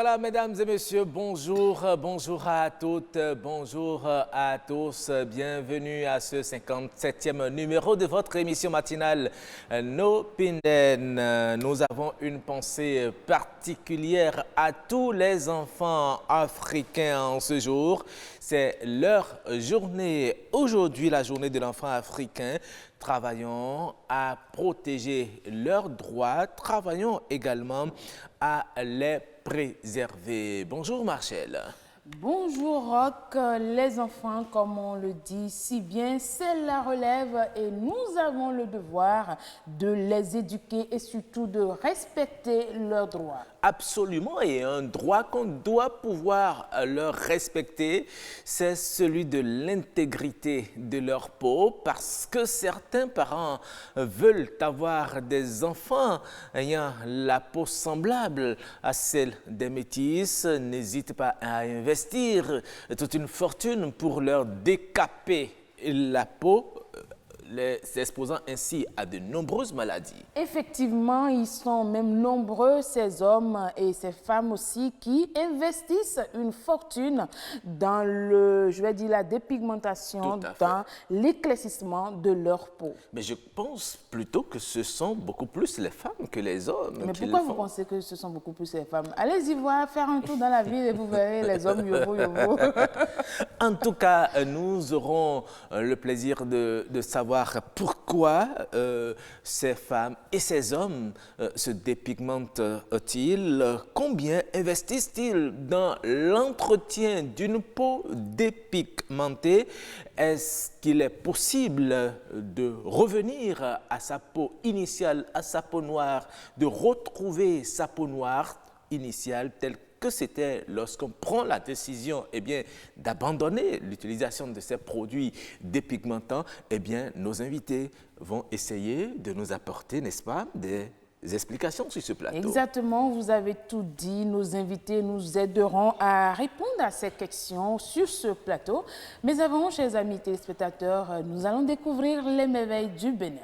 voilà, mesdames et messieurs, bonjour, bonjour à toutes, bonjour à tous. Bienvenue à ce 57e numéro de votre émission matinale Nos Pinden. Nous avons une pensée particulière à tous les enfants africains en ce jour. C'est leur journée. Aujourd'hui, la journée de l'enfant africain. Travaillons à protéger leurs droits, travaillons également à les préserver. Bonjour Marcel. Bonjour Roch, les enfants, comme on le dit si bien, c'est la relève et nous avons le devoir de les éduquer et surtout de respecter leurs droits. Absolument, et un droit qu'on doit pouvoir leur respecter, c'est celui de l'intégrité de leur peau, parce que certains parents veulent avoir des enfants ayant la peau semblable à celle des métis. N'hésite pas à investir toute une fortune pour leur décaper la peau, les exposant ainsi à de nombreuses maladies. Effectivement, ils sont même nombreux, ces hommes et ces femmes aussi, qui investissent une fortune dans la dépigmentation, dans l'éclaircissement de leur peau. Mais je pense plutôt que ce sont beaucoup plus les femmes que les hommes. Mais pourquoi vous pensez que ce sont beaucoup plus les femmes? Allez-y voir, faire un tour dans la ville et vous verrez les hommes yobo. En tout cas, nous aurons le plaisir de savoir pourquoi ces femmes et ces hommes se dépigmentent-ils, combien investissent-ils dans l'entretien d'une peau dépigmentée. Est-ce qu'il est possible de revenir à sa peau initiale, à sa peau noire, de retrouver sa peau noire initiale telle que c'était lorsqu'on prend la décision d'abandonner l'utilisation de ces produits dépigmentants? Nos invités vont essayer de nous apporter, n'est-ce pas, des explications sur ce plateau. Exactement, vous avez tout dit. Nos invités nous aideront à répondre à ces questions sur ce plateau. Mais avant, chers amis téléspectateurs, nous allons découvrir les merveilles du Bénin.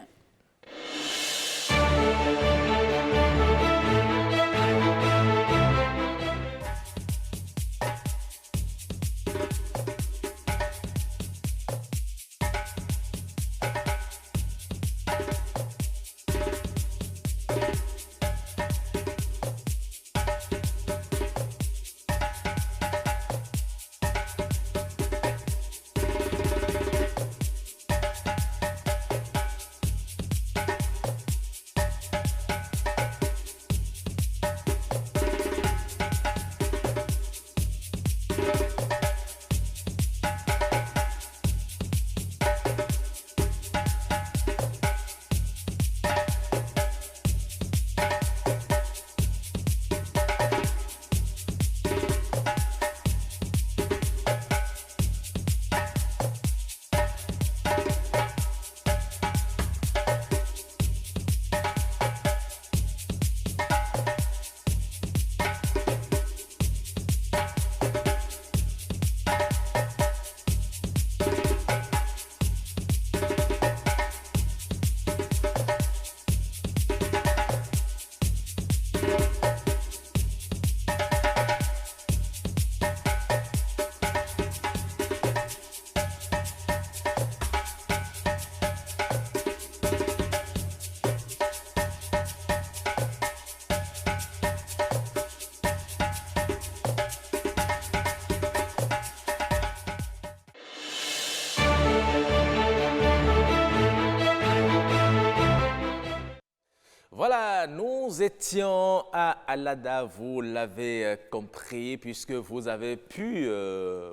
Voilà, nous étions à Alada, vous l'avez compris, puisque vous avez pu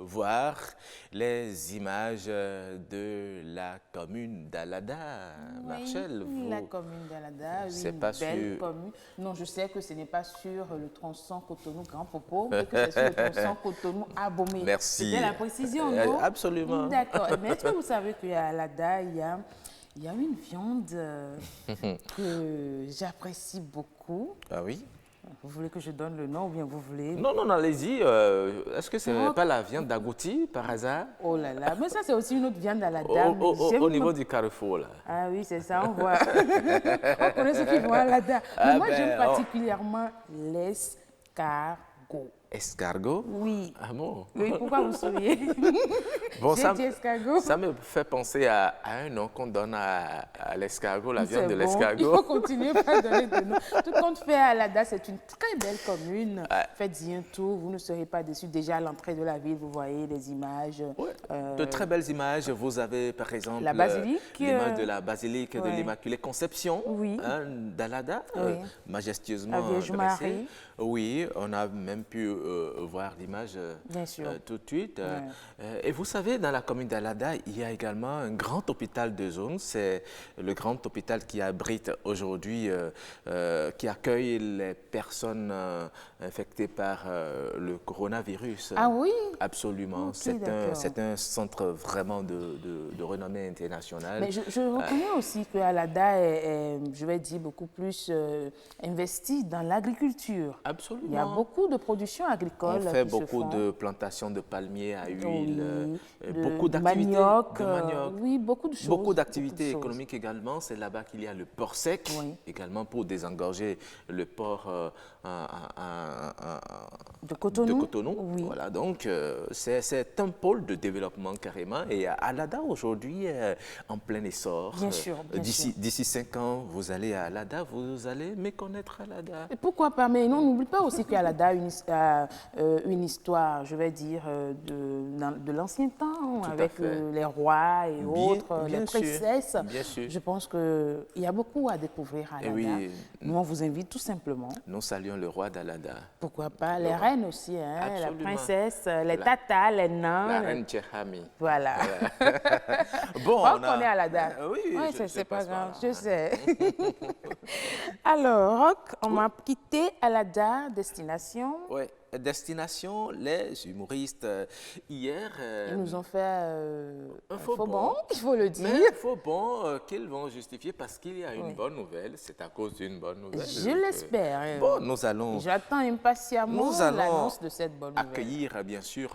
voir les images de la commune d'Alada. Oui, Marcel, la commune d'Alada, c'est une pas belle sûr. commune. Non, je sais que ce n'est pas sur le tronçon Cotonou-Grand Popo, mais que c'est sur le tronçon Cotonou-Abomey. Merci. C'était la précision, non? Absolument. D'accord. Mais est-ce que vous savez qu'à Alada, il y a une viande que j'apprécie beaucoup. Ah oui? Vous voulez que je donne le nom ou bien vous voulez? Non, allez-y. Est-ce que ce n'est pas la viande d'agouti, par hasard? Oh là là, mais ça c'est aussi une autre viande à la dame. Au niveau du carrefour, là. Ah oui, c'est ça, on voit. On connaît ceux qui vont à la dame. Mais moi, j'aime particulièrement l'escargot. escargot. Escargot? Oui. Ah bon? Oui, pourquoi vous souriez? Bon, J'ai dit escargot. ça me fait penser à un nom qu'on donne à l'escargot, la viande de Il l'escargot. faut continuer par donner de noms. Tout compte fait, Alada, c'est une très belle commune. Ouais. Faites-y un tour, vous ne serez pas déçus. Déjà à l'entrée de la ville, vous voyez les images. Ouais. De très belles images. Vous avez par exemple La basilique, l'image de la basilique de ouais. l'Immaculée Conception Oui. d'Alada, Oui. majestueusement La Vierge dressée. Marie. Oui, on a même pu voir l'image Bien sûr. tout de suite. Ouais. Et vous savez, dans la commune d'Alada, il y a également un grand hôpital de zone. C'est le grand hôpital qui abrite aujourd'hui, qui accueille les personnes infectées par le coronavirus. Ah oui? Absolument. Ok, C'est un centre vraiment de renommée internationale. Mais je reconnais aussi que Alada est, je vais dire, beaucoup plus investi dans l'agriculture. Absolument. Il y a beaucoup de production agricole On fait qui se beaucoup font. de plantations de palmiers à huile, Oui, beaucoup de d'activités manioc, de manioc. oui, beaucoup de choses. Beaucoup d'activités de choses. économiques également. C'est là-bas qu'il y a le port sec, Oui. également pour désengorger le port De Cotonou. Oui. Voilà, donc c'est un pôle de développement carrément. Et Alada aujourd'hui est en plein essor. Bien sûr, bien sûr. D'ici 5 ans, vous allez à Alada, vous allez méconnaître Alada. Et pourquoi pas? Mais non, n'oublie pas aussi qu'Alada a une histoire, je vais dire, de l'ancien temps, Tout à avec fait. les rois et autres, bien les sûr, princesses. bien sûr. Je pense qu'il y a beaucoup à découvrir à Et Alada. oui. Nous, on vous invite tout simplement. Nous saluons le roi d'Alada. Pourquoi pas? Les reines aussi, hein, la Absolument. princesse, les tatas, les nains. La reine Tchehami. Voilà. Bon, On connaît Alada. Oui, Ouais, je c'est pas passe par grave, là. je sais. Alors, Roch, on m'a quitté Alada, destination. Oui, destination, les humoristes. Hier, Ils nous ont fait un faux faux bond. bon, il faut le dire. mais il faut qu'ils vont justifier parce qu'il y a une bonne nouvelle. C'est à cause d'une bonne nouvelle. Je l'espère. Bon, nous allons J'attends impatiemment Nous allons l'annonce de cette bonne nouvelle. accueillir, bien sûr,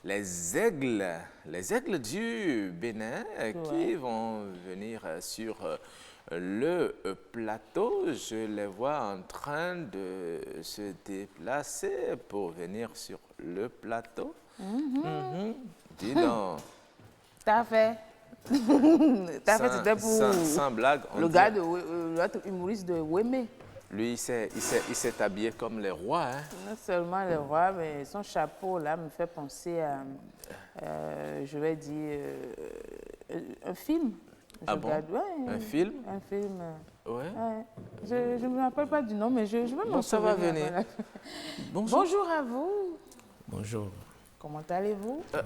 les aigles du Bénin qui vont venir sur le plateau. Je les vois en train de se déplacer pour venir sur le plateau. Dis donc. T'as fait. T'as fait, c'était pour sans blague. on le dit- gars de l'autre humoriste de Wemé. Lui, il s'est habillé comme les rois. Hein. Non seulement le roi, mais son chapeau là me fait penser à, je vais dire, un film. Ah bon? Un film? Un film. Ouais. Ouais. Je ne me rappelle pas du nom, mais je vais m'en Bon, ça va souvenir venir. après. Bonjour. Bonjour à vous. Bonjour. Comment allez-vous? Ça va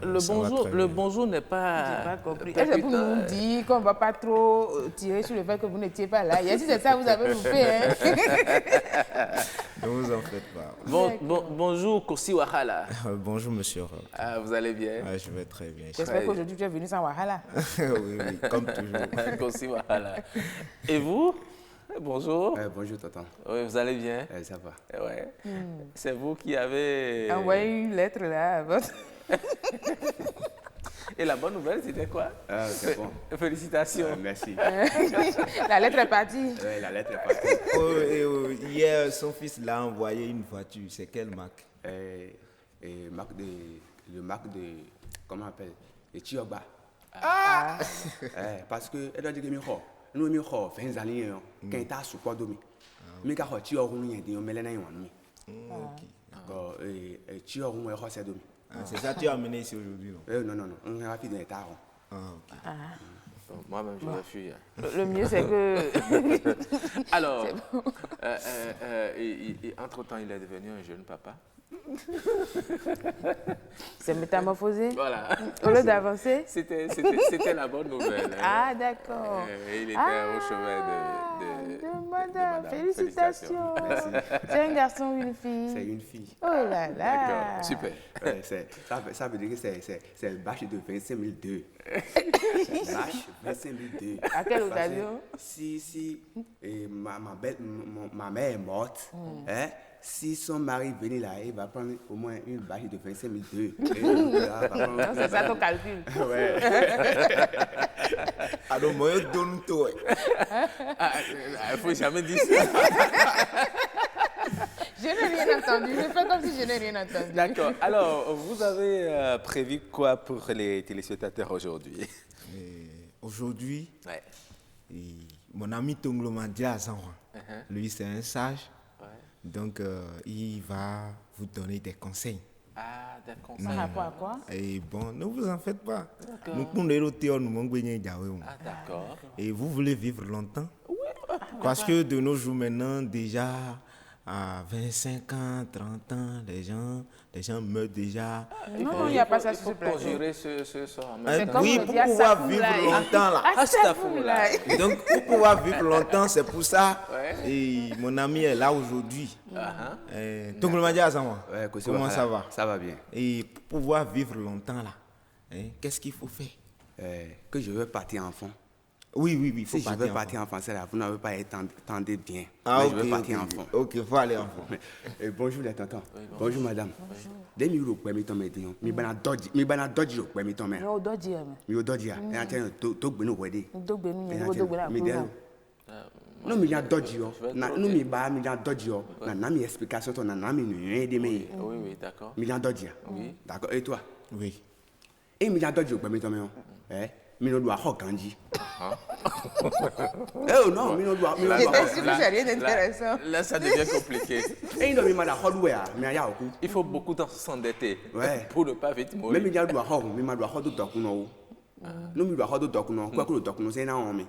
très bien. bonjour n'est pas. J'ai pas compris. pas C'est pour putain. nous dire qu'on ne va pas trop tirer sur le fait que vous n'étiez pas là. Et si c'est ça, vous avez loupé. Hein? Ne vous en faites pas. Bonjour, Kosi Wahala. Bonjour, monsieur. Ah, vous allez bien? Ah, je vais très bien. J'espère qu'aujourd'hui tu es venu sans Wahala. Oui, oui, comme toujours. Kosi Wahala. Et vous? Bonjour. Bonjour, tonton. Oui, vous allez bien? Ça va. Ouais. C'est vous qui avez. Envoyez une lettre là à votre. Et la bonne nouvelle, c'était quoi? C'est bon. Félicitations. Merci. La lettre est partie. La lettre est partie. Hier, son fils l'a envoyé une voiture. C'est quelle marque? Marque de. Comment on appelle? De Tioba. Parce que, elle doit dire que nous avons fait 20 années, quand il a support domi. Mais quand tu as un peu de mélène, domi. C'est ça que tu as amené ici aujourd'hui, non? Non, on a fait des tares. Moi-même, je vais fuir. Le mieux, c'est que. Alors, entre-temps, il est devenu un jeune papa. C'est métamorphosé. Voilà. Au lieu d'avancer. C'était la bonne nouvelle. Hein. Ah, d'accord. Il était au chevet de madame. Félicitations. C'est un garçon ou une fille? C'est une fille. Oh là là. D'accord, super. Ça veut dire que c'est le bâche de 25 002. Bâche 25 002. À quelle occasion? Si ma mère est morte, hein, si son mari venait là, il va prendre au moins une bâche de 25 002. Non, c'est ça ton calcul. Ouais. Alors, moi, je donne tout. Il ne faut jamais dire ça. Je n'ai rien entendu. Je fais comme si je n'ai rien entendu. D'accord. Alors, vous avez prévu quoi pour les téléspectateurs aujourd'hui? Aujourd'hui, Ouais. mon ami Tonglo m'a dit à Zanwa. Lui, c'est un sage. Ouais. Donc, il va vous donner des conseils. Ah, d'accord. Par rapport à quoi? Et bon, ne vous en faites pas. D'accord. Nous pouvons le théo, nous manquons de dialogue. Ah, d'accord. Et vous voulez vivre longtemps? Parce que de nos jours maintenant, déjà à 25 ans, 30 ans, les gens meurent déjà. Non, il n'y a pas ça sur ce plateau. Conjurer ce soir. C'est comme Oui, on pour dit à pouvoir Safoulaye. vivre longtemps là. Astaghfirullah. Et donc, pour pouvoir vivre longtemps, c'est pour ça. Ouais. Et mon ami est là aujourd'hui. Tonglo m'a dit à Zanwa. Ouais, que Comment ça va? Ça va bien. Et pour pouvoir vivre longtemps là, qu'est-ce qu'il faut faire? Que je veux partir en fond. Oui, il faut Si je veux partir. partir en français, là, vous n'avez pas entendu bien. Ah, Mais ok, je veux partir ok, en fond. ok, il faut aller en fond. Bonjour les tontons. Bonjour madame. Dès que je suis venu, je suis venu. Non, doit dire. Mi dodgy ah. E ante to gbenu wede. Dogbe nous, E nous ante dogbe la mi dero. No mi ya dodgy yo. Na no mi ba mi ya dodgy yo. Na mi explication to na mi nu de me. Oui, d'accord. Mi ya dodgy. Oui. D'accord. Et toi? Oui. E mi ya dodgy gbe mi to me yo. Mi no do aho kanji. Oh non, mi no do mi no do. C'est rien d'intéressant. Là, ça devient compliqué. E no mi ma da hodu we ah, mi ya oku. Il faut beaucoup s'endetter Ouais. pour ne pas vite Me mourir. mi ya do aho, mi ma do aho do toku no wo. No mi do aho do toku no, kwa ko do toku no se na on mi.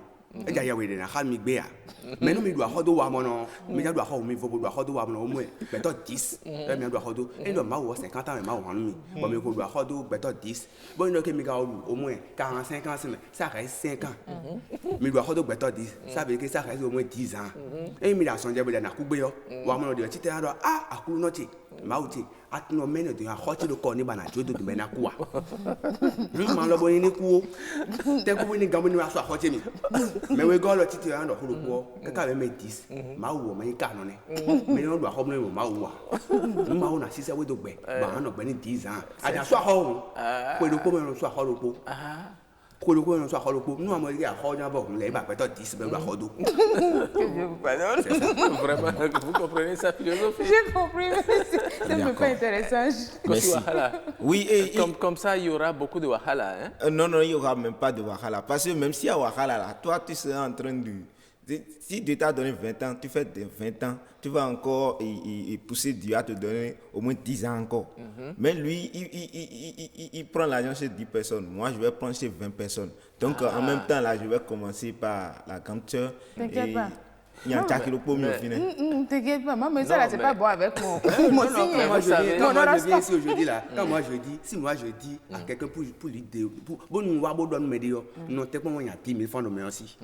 E ja ya we de na ha mi gbe ah. Me no mi do aho do wa mo no, mi ya do aho mi fo do aho do wa mo no mo e. Beto 10. E mi do aho do. E do ma wo 50 ans ma wo hanu mi. Bo mi ko do aho do beto 10. Bo no ke mi ga au moins 45 ans ça reste 5 ans. Mi do aho do beto 10. Ça veut dire que ça reste au moins 10 ans. E mi da sonje bo na ku gbe yo. Wa mo no de ti te do akulu no ti. Ma o ti atino meno de aho ti do ko ni ba na jodo de me na ku wa. Mi ma lo bo ni ku o. Te ku ni gamu ni aso aho ti mi. Me we go lo ti te an do ku ko. Ka me 10. Ma wo me ka no ne. Me no do aho mo ma wo wa. Ma wo na si se we do gbe. Ba no gbe ni 10 ans. Aja so aho. Ko do ko me no so aho lo ko. Ko do ko me no so aho lo ko. Nu amo ri aho jan bo le ba pe to 10 be do aho do. Je vous pardonne. Vraiment, vous comprenez sa philosophie? J'ai compris, mais ça ne me fait pas intéressant. Merci. Wahala. Oui, et Comme ça, il y aura beaucoup de wahala. Hein? non, il n'y aura même pas de Wahala. Parce que même s'il y a Wahala là, toi, tu seras en train de. Si Dieu t'a donné 20 ans, tu fais des 20 ans, tu vas encore pousser Dieu à te donner au moins 10 ans encore. Mais lui, il prend l'argent chez 10 personnes. Moi, je vais prendre chez 20 personnes. Donc, en même temps, là, je vais commencer par la grande sœur. T'inquiète pas. Il y a un qui au final. T'inquiète pas, moi, mais ça là, c'est mais- pas bon avec mon Non, signe. quand moi je savez. viens, Non, quand moi non, je viens non, ici aujourd'hui là, quand moi je dis, si moi je dis à quelqu'un pour lui dire, bon nous va bon donner me dire, non t'es pas moi il y a 10 000 francs de me aussi.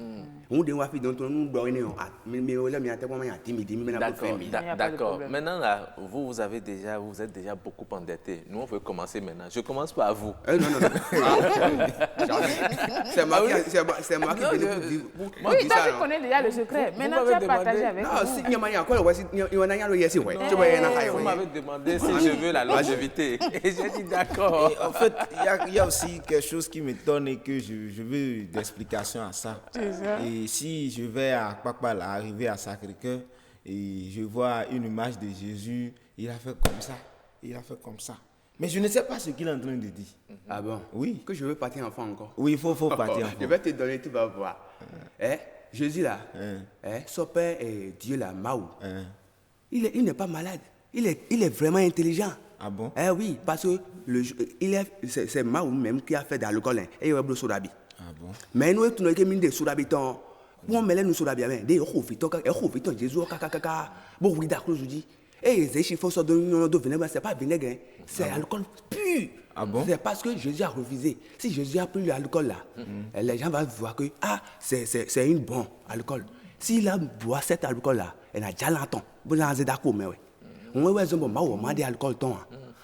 On dit on va faire donc nous donner mais là mais t'es pas moi il y a 10 000 maintenant pour faire D'accord, 1000. Il y a pas de d'accord. problème. Maintenant, là, vous êtes déjà beaucoup endetté. Nous, on veut commencer maintenant. Je commence par vous. Non. C'est moi qui Non, vais je- dire. Oui, toi, tu connais déjà le secret. Maintenant, tu m'avez as partagé demandé- avec Non, nous. si il y a moyen quoi, il y en a rien ici ouais. Tu vois il y en a Vous rien. m'avez demandé si je veux la longévité. Et j'ai dit d'accord. Et en fait, il y a aussi quelque chose qui m'étonne et que je veux des explications à ça. Et si je vais à Kpakpala, arriver à Sacré-Cœur, et je vois une image de Jésus, il a fait comme ça, il a fait comme ça. Mais je ne sais pas ce qu'il est en train de dire. Ah bon? Oui. Que je veux partir enfant encore. Oui, il faut partir. Je vais te donner, tu vas voir. Jésus là, son père et Dieu là, Maou, il n'est pas malade. Il est vraiment intelligent. Ah bon? Oui, parce que c'est Maou même qui a fait de l'alcool. Et il a fait sodabi. Ah bon? Mais nous, tu n'as pas mis de sodabi. Pour me nous sodabi, des rofitos, Jésus, kaka. Bon, oui, d'accord, je dis. Et les chiffres sont de vinaigre, c'est pas vinaigre, c'est alcool pur. Ah bon? C'est parce que Jésus a refusé. Si Jésus a pris l'alcool là, les gens vont voir que c'est une bonne alcool. S'il a bu cet alcool là, il a déjà longtemps. Vous avez d'accord, mais oui. On va dire bon, des alcool ton.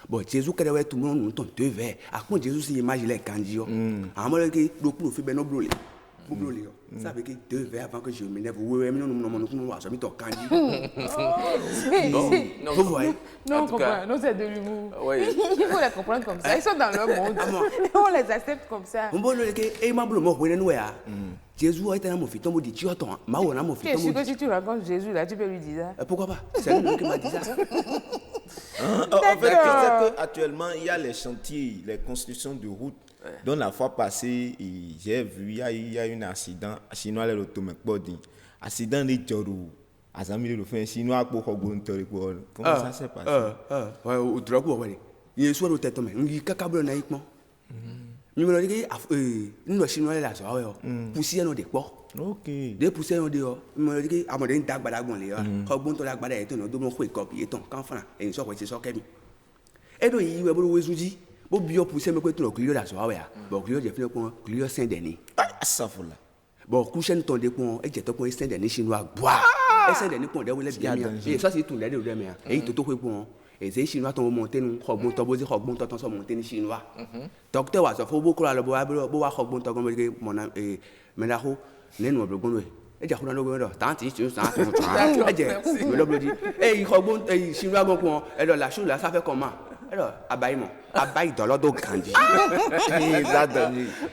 Bon, Jésus qui a tout le monde nous ton 2 verres. À quoi Jésus s'il imagine les candios. À moi que le coup fait ben brûler. Vous brûlez. Ça veut dire 2 verres avant que je m'énerve. Oui, mais nous va jamais ton candy. Non, Vous voyez? Non, En on tout cas- comprend. Non, c'est de l'humour. Oui. Il faut les comprendre comme ça. Ils sont dans leur monde. On les accepte comme ça. On va le dire et ma boule moi nous ya. Jésus a été dans mon fils tombe dit tu as ton. Ma on a mon Tu fils es sûr tombe. que si tu rencontres Jésus là, tu peux lui dire ça. Pourquoi pas? C'est lui qui m'a dit ça. En fait, c'est qu'actuellement, il y a les chantiers, les constructions de routes. Donc, la fois passée, j'ai vu, il y a un accident. Chinois, les automobiles, accident de Tchorou. Azami le fait chinois pour comment ça s'est passé? Ouais, au drapeau, ouais. Il est soit au tête, mais il y a câble naïquement. Nous me dit que nous, Chinois, là, ça, ouais, poussière dans des ports. Ok. Des poussières dans des ports. Il me dit que, à mon avis, t'as bon les gars. Quand bon, t'as bagada et tout, nous devons faire copie et ton, quand enfin, et une sorte de sorte et donc, il y a beaucoup de choses. Bon, bio poussière, mais quoi, tout le client là, ça, ouais. Bon, client, j'ai fait le point, client Saint-Denis. Ah, ça, faut là. Bon, coucher ton dépôt, et j'ai ton point Saint-Denis chinois, bois. Et Saint-Denis, pour des bien. Et ça, c'est tout l'aide de mer. Et il te trouve bon. Et c'est chinois qui ont monté, nous, Rogbon, Tobosi, Rogbon, Toton, sont montés, les chinois. Docteur, ça faut beaucoup là, le bois, Rogbon, Toton, mon ami, et Ménaro, les noirs, le bon. Et j'ai roulé le tant tu ça, et Rogbon, et chinois, et la chose là, ça fait comment? Alors, abaillement. Abaille dans l'ordre grandi.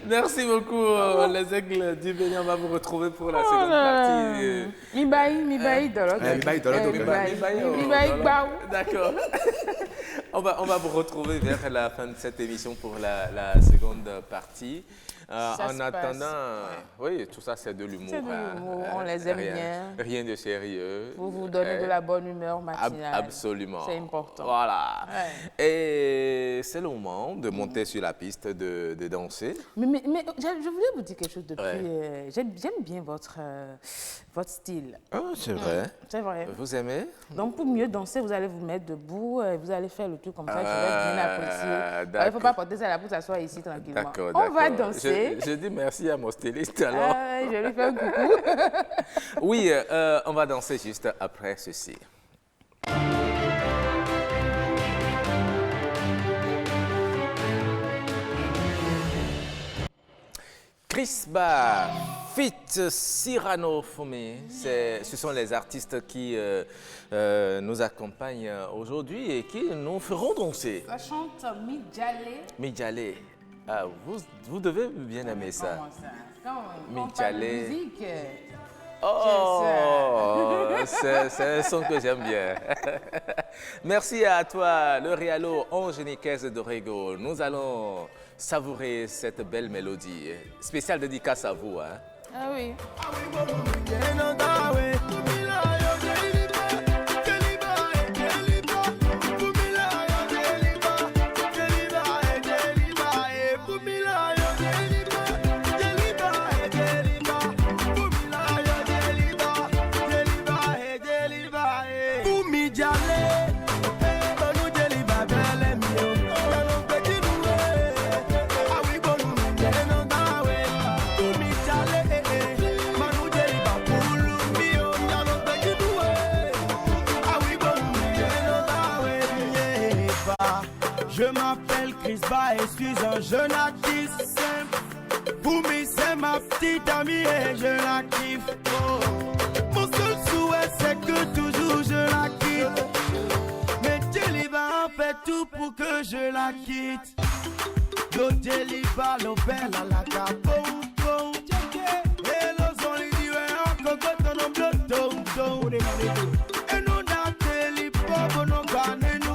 Merci beaucoup, les aigles du Bénin. On va vous retrouver pour la seconde partie. Mibaï, dans l'ordre. D'accord. On va vous retrouver vers la fin de cette émission pour la seconde partie. En attendant, oui, tout ça c'est de l'humour. C'est de l'humour, on les aime bien. Rien de sérieux. Vous donnez de la bonne humeur matinale. Absolument. C'est important. Voilà. Ouais. Et c'est le moment de monter sur la piste, de danser. Mais je voulais vous dire quelque chose depuis. J'aime bien votre style. Oh, c'est vrai. C'est vrai. Vous aimez? Donc pour mieux danser, vous allez vous mettre debout et vous allez faire le truc comme ça. Je vais bien apprécier. Il ne faut pas porter ça là pour s'asseoir ici tranquillement. D'accord. On va danser. Je dis merci à mon styliste alors. Je lui fais un coucou. Oui, on va danser juste après ceci. Chris Ba, Fit Cyrano Fumé, ce sont les artistes qui nous accompagnent aujourd'hui et qui nous feront danser. Ça chante Midjale. Midjale. Ah, vous devez bien aimer ça. Comment ça? Quand on Midjale. parle de musique. Oh, c'est un son que j'aime bien. Merci à toi, le Rialo Angéniquez d'Orego. Nous allons savourer cette belle mélodie. Spéciale dédicace à vous. Hein. Ah oui. Je m'appelle Chris Ba et suis un jeune artiste simple. Boumi, c'est ma petite amie et je la kiffe. Oh. Mon seul souhait c'est que toujours je la quitte. Mais Djeliba en fait tout pour que je la quitte. Lo Djeliba, lo bella la capo. Et lo zoli diwe encore que ton nom de tom tom. Et nous n'a Djeliba, bon gane nous.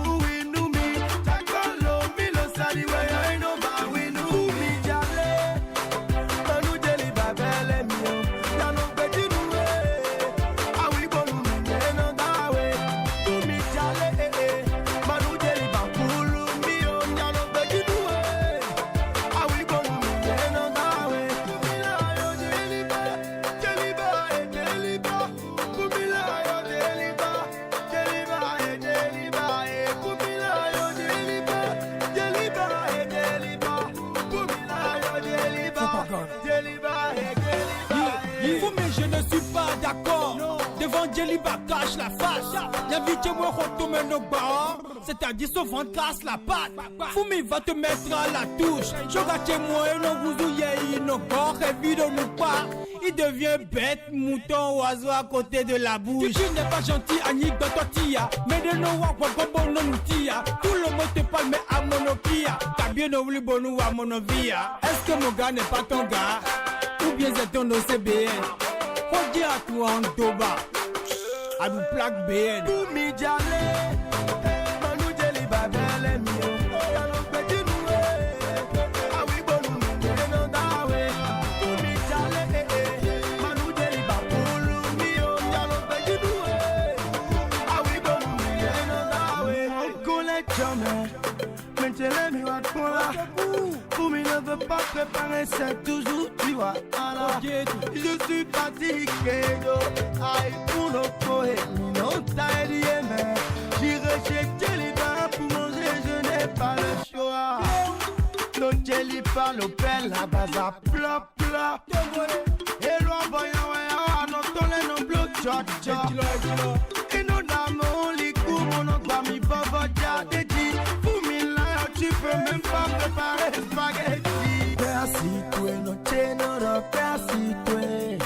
Djeliba cache la face. Y'a vite que moi retourne nos barres. C'est-à-dire son ventre casse la patte. Fumi va te mettre à la touche. Choga chez moi et non vous ouillez nos corps et vide nous pas. Il devient bête, mouton, oiseau à côté de la bouche. Tu n'es pas gentil, Annick de Totia. Mais de nos wapwa, bon non tia. Tout le monde te parle, mais à monopia. T'as bien oublié bon ou à monovia. Est-ce que mon gars n'est pas ton gars? Ou bien c'est ton OCBN? Faut dire à toi en Toba. À nous plaque BN. Boumi Djale, Manu coin là. Fumi ne veut pas préparer, c'est toujours tu vois. Je suis fatigué, aïe pour nos poètes, non t'as dit mais j'irai chez Jelliba pour manger, je n'ai pas le choix. No Jelliba, no bella baza plop plop. Et l'on voyant ouais, no tole no bloc chop chop. Et nos dames les coups, mon ami Bobo Jadedi. Fumi là, tu peux même pas préparer spaghetti. Persitue, no cheno no persitue.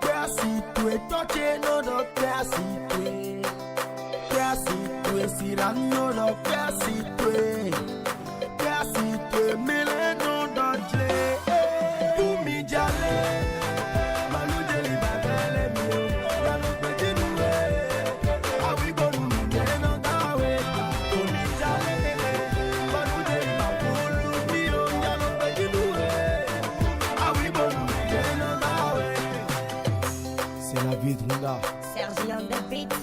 Persitue, toche no no persitue. Persitue, sirano no persitue. Persitue, mele no dontle. Fumi jale, Manu Jelliba bele mio. Yalo peti nuwe, awi gonu meno dawe. Fumi jale, Manu Jelliba pulu mio. Yalo peti nuwe, awi gonu meno dawe. C'est la vie de Runda, Sergi on the beat.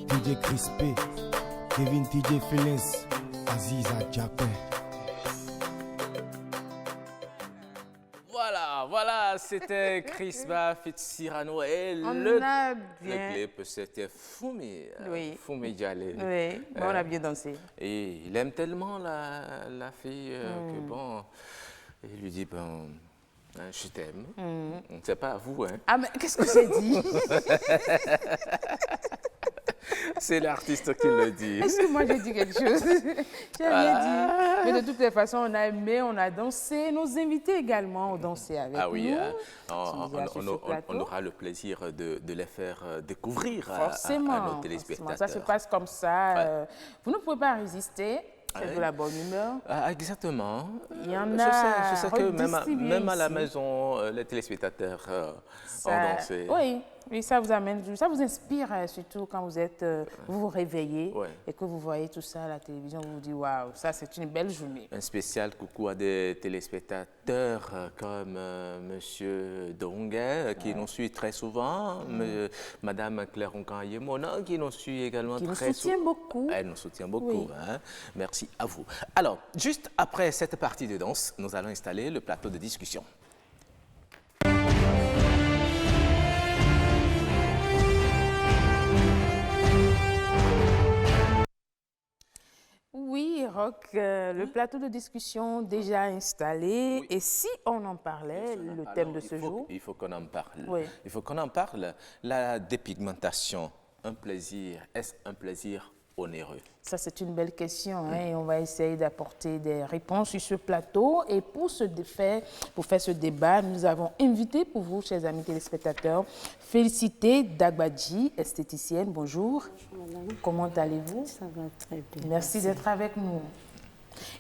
DJ Crispé, Kevin TJ Feelings, Aziza Jakwe. Voilà, c'était Crispa fit Cyrano et On le a bien... clip, c'était Fumi. Oui. Fumi Jale. Oui, bon, on a bien dansé. Et il aime tellement la fille que bon, il lui dit bon, hein, je t'aime. C'est pas à vous, hein. Ah, mais qu'est-ce que j'ai dit? C'est l'artiste qui le dit. Est-ce que moi j'ai dit quelque chose? J'ai rien dit. Mais de toutes les façons, on a aimé, on a dansé. Nos invités également ont dansé avec Ah oui, nous. on aura le plaisir de les faire découvrir Forcément, à nos téléspectateurs. ça se passe comme ça. Vous ne pouvez pas résister. C'est de la bonne humeur. Ah, exactement. Il y en Je a sais que redistribué même à la ici. maison, les téléspectateurs ont Ça- dansé. Oui, ça vous amène, ça vous inspire surtout quand vous êtes, vous vous réveillez Ouais. et que vous voyez tout ça à la télévision, vous vous dites waouh, ça c'est une belle journée. Un spécial coucou à des téléspectateurs comme Monsieur Donguet, qui nous suit très souvent, Madame Claire Onkan-Yemona, qui nous suit également Qui nous très soutient souvent. beaucoup. Elle nous soutient beaucoup. Oui. Hein. Merci à vous. Alors, juste après cette partie de danse, nous allons installer le plateau de discussion. Oui, Rock, le plateau de discussion déjà installé. Et si on en parlait, le thème de ce jour? Il faut qu'on en parle. Oui. Il faut qu'on en parle. La dépigmentation, un plaisir, est-ce un plaisir onéreux? Ça, c'est une belle question hein, et on va essayer d'apporter des réponses sur ce plateau. Et pour faire ce débat, nous avons invité pour vous, chers amis téléspectateurs, Félicité Dagbadji, esthéticienne. Bonjour. Bonjour, madame. Comment allez-vous? Ça va très bien. Merci d'être avec nous.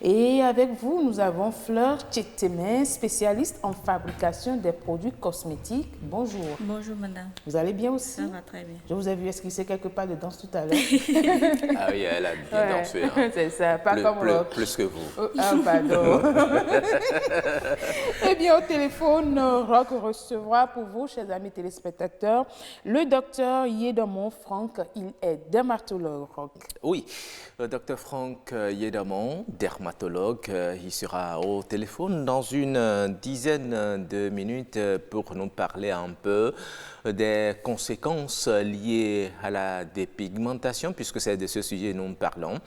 Et avec vous, nous avons Fleur Tchétémé, spécialiste en fabrication des produits cosmétiques. Bonjour. Bonjour madame, Vous allez bien aussi? ça va très bien. Je vous ai vu esquisser quelque part de danse tout à l'heure. Ah oui, elle a bien dansé. Hein. C'est ça, pas comme Rock. Plus que vous. Oh, ah, pardon. Eh bien, au téléphone, Rock recevra pour vous, chers amis téléspectateurs, le docteur Yédamon Franck. Il est dermatologue, Rock. Oui, le docteur Franck Yédamon, dermatologue, il sera au téléphone dans une dizaine de minutes pour nous parler un peu des conséquences liées à la dépigmentation, puisque c'est de ce sujet que nous parlons.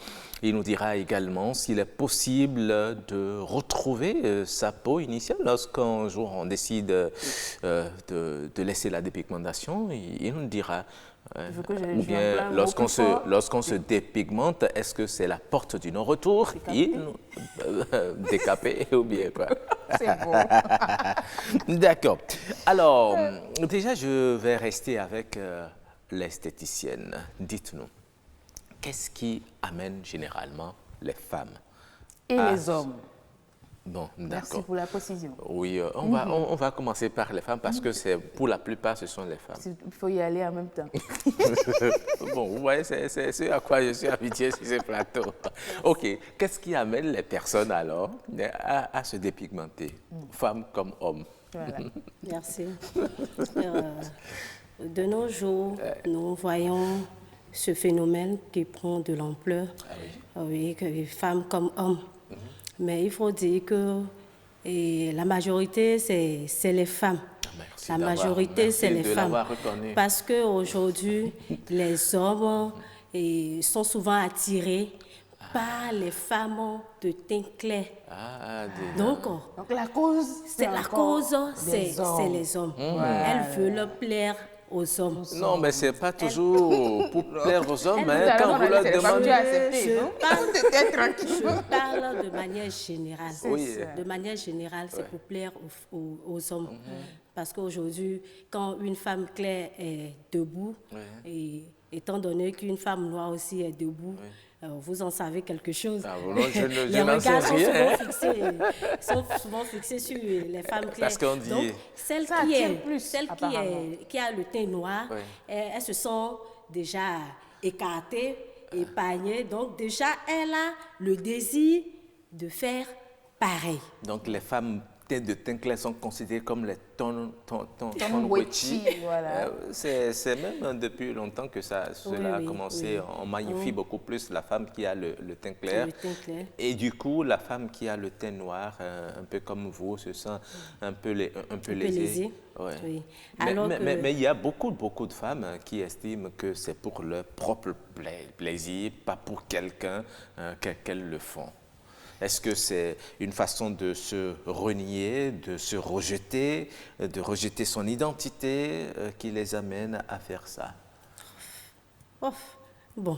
Il nous dira également s'il est possible de retrouver sa peau initiale lorsqu'un jour on décide de laisser la dépigmentation. Il nous dira. Ou bien lorsqu'on se dépigmente, est-ce que c'est la porte du non-retour? Décapé ou bien quoi? C'est bon. D'accord. Alors, déjà, je vais rester avec l'esthéticienne. Dites-nous, qu'est-ce qui amène généralement les femmes Et les hommes? Bon, Merci d'accord. pour la précision. Oui, on va commencer par les femmes parce que pour la plupart, ce sont les femmes. Il faut y aller en même temps. Bon, vous voyez, c'est ce à quoi je suis habitué sur ce plateau. OK, qu'est-ce qui amène les personnes alors à se dépigmenter, femmes comme hommes? Voilà. Merci. De nos jours, nous voyons ce phénomène qui prend de l'ampleur. Oui, que femmes comme hommes. Mais il faut dire que la majorité, c'est les femmes. Merci La majorité, c'est les de femmes. l'avoir reconnu. Parce qu'aujourd'hui, les hommes sont souvent attirés par les femmes de teint clair. Donc la cause, c'est les hommes. Elles veulent plaire aux hommes. Non, mais ce n'est pas toujours pour plaire aux hommes. Hein, quand vous leur demandez... Je parle de manière générale. Oui. De manière générale, c'est pour plaire aux hommes. Parce qu'aujourd'hui, quand une femme claire est debout, et étant donné qu'une femme noire aussi est debout, vous en savez quelque chose. Les regards sont souvent fixés sur les femmes claires. Parce qu'on dit... Donc, celle qui a le teint noir, elles se sont déjà écartées, épargnées. Donc, déjà, elle a le désir de faire pareil. Donc, les femmes de teint clair sont considérées comme les Tonwetchi, voilà. C'est même depuis longtemps que cela a commencé. On magnifie beaucoup plus la femme qui a le teint clair. Et du coup, la femme qui a le teint noir, un peu comme vous, se sent un peu lésée. Ouais. Oui. Mais il y a beaucoup de femmes qui estiment que c'est pour leur propre plaisir, pas pour quelqu'un qu'elles le font. Est-ce que c'est une façon de se renier, de se rejeter, de rejeter son identité qui les amène à faire ça? Bon,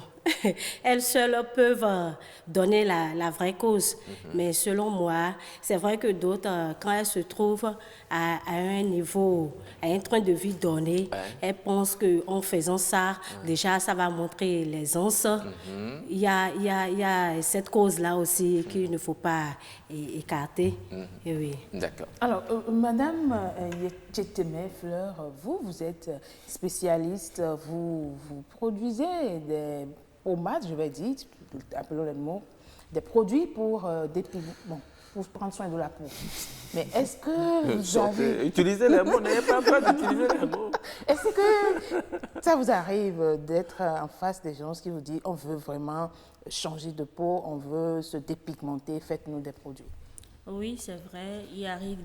elles seules peuvent donner la vraie cause. Mais selon moi, c'est vrai que d'autres, quand elles se trouvent à un niveau, à un train de vie donné, elles pensent qu'en faisant ça, déjà, ça va montrer l'aisance. Il y a cette cause-là aussi qu'il ne faut pas écarter. Et oui. D'accord. Alors, Madame Yetcheteme Fleur, vous êtes spécialiste, vous produisez des pommades, je vais dire, appelons le mot, des produits pour pour prendre soin de la peau. Mais est-ce que vous avez... Utilisez les mots, n'ayez pas peur d'utiliser les mots. Est-ce que ça vous arrive d'être en face des gens qui vous disent on veut vraiment changer de peau, on veut se dépigmenter, faites-nous des produits? Oui, c'est vrai, il arrive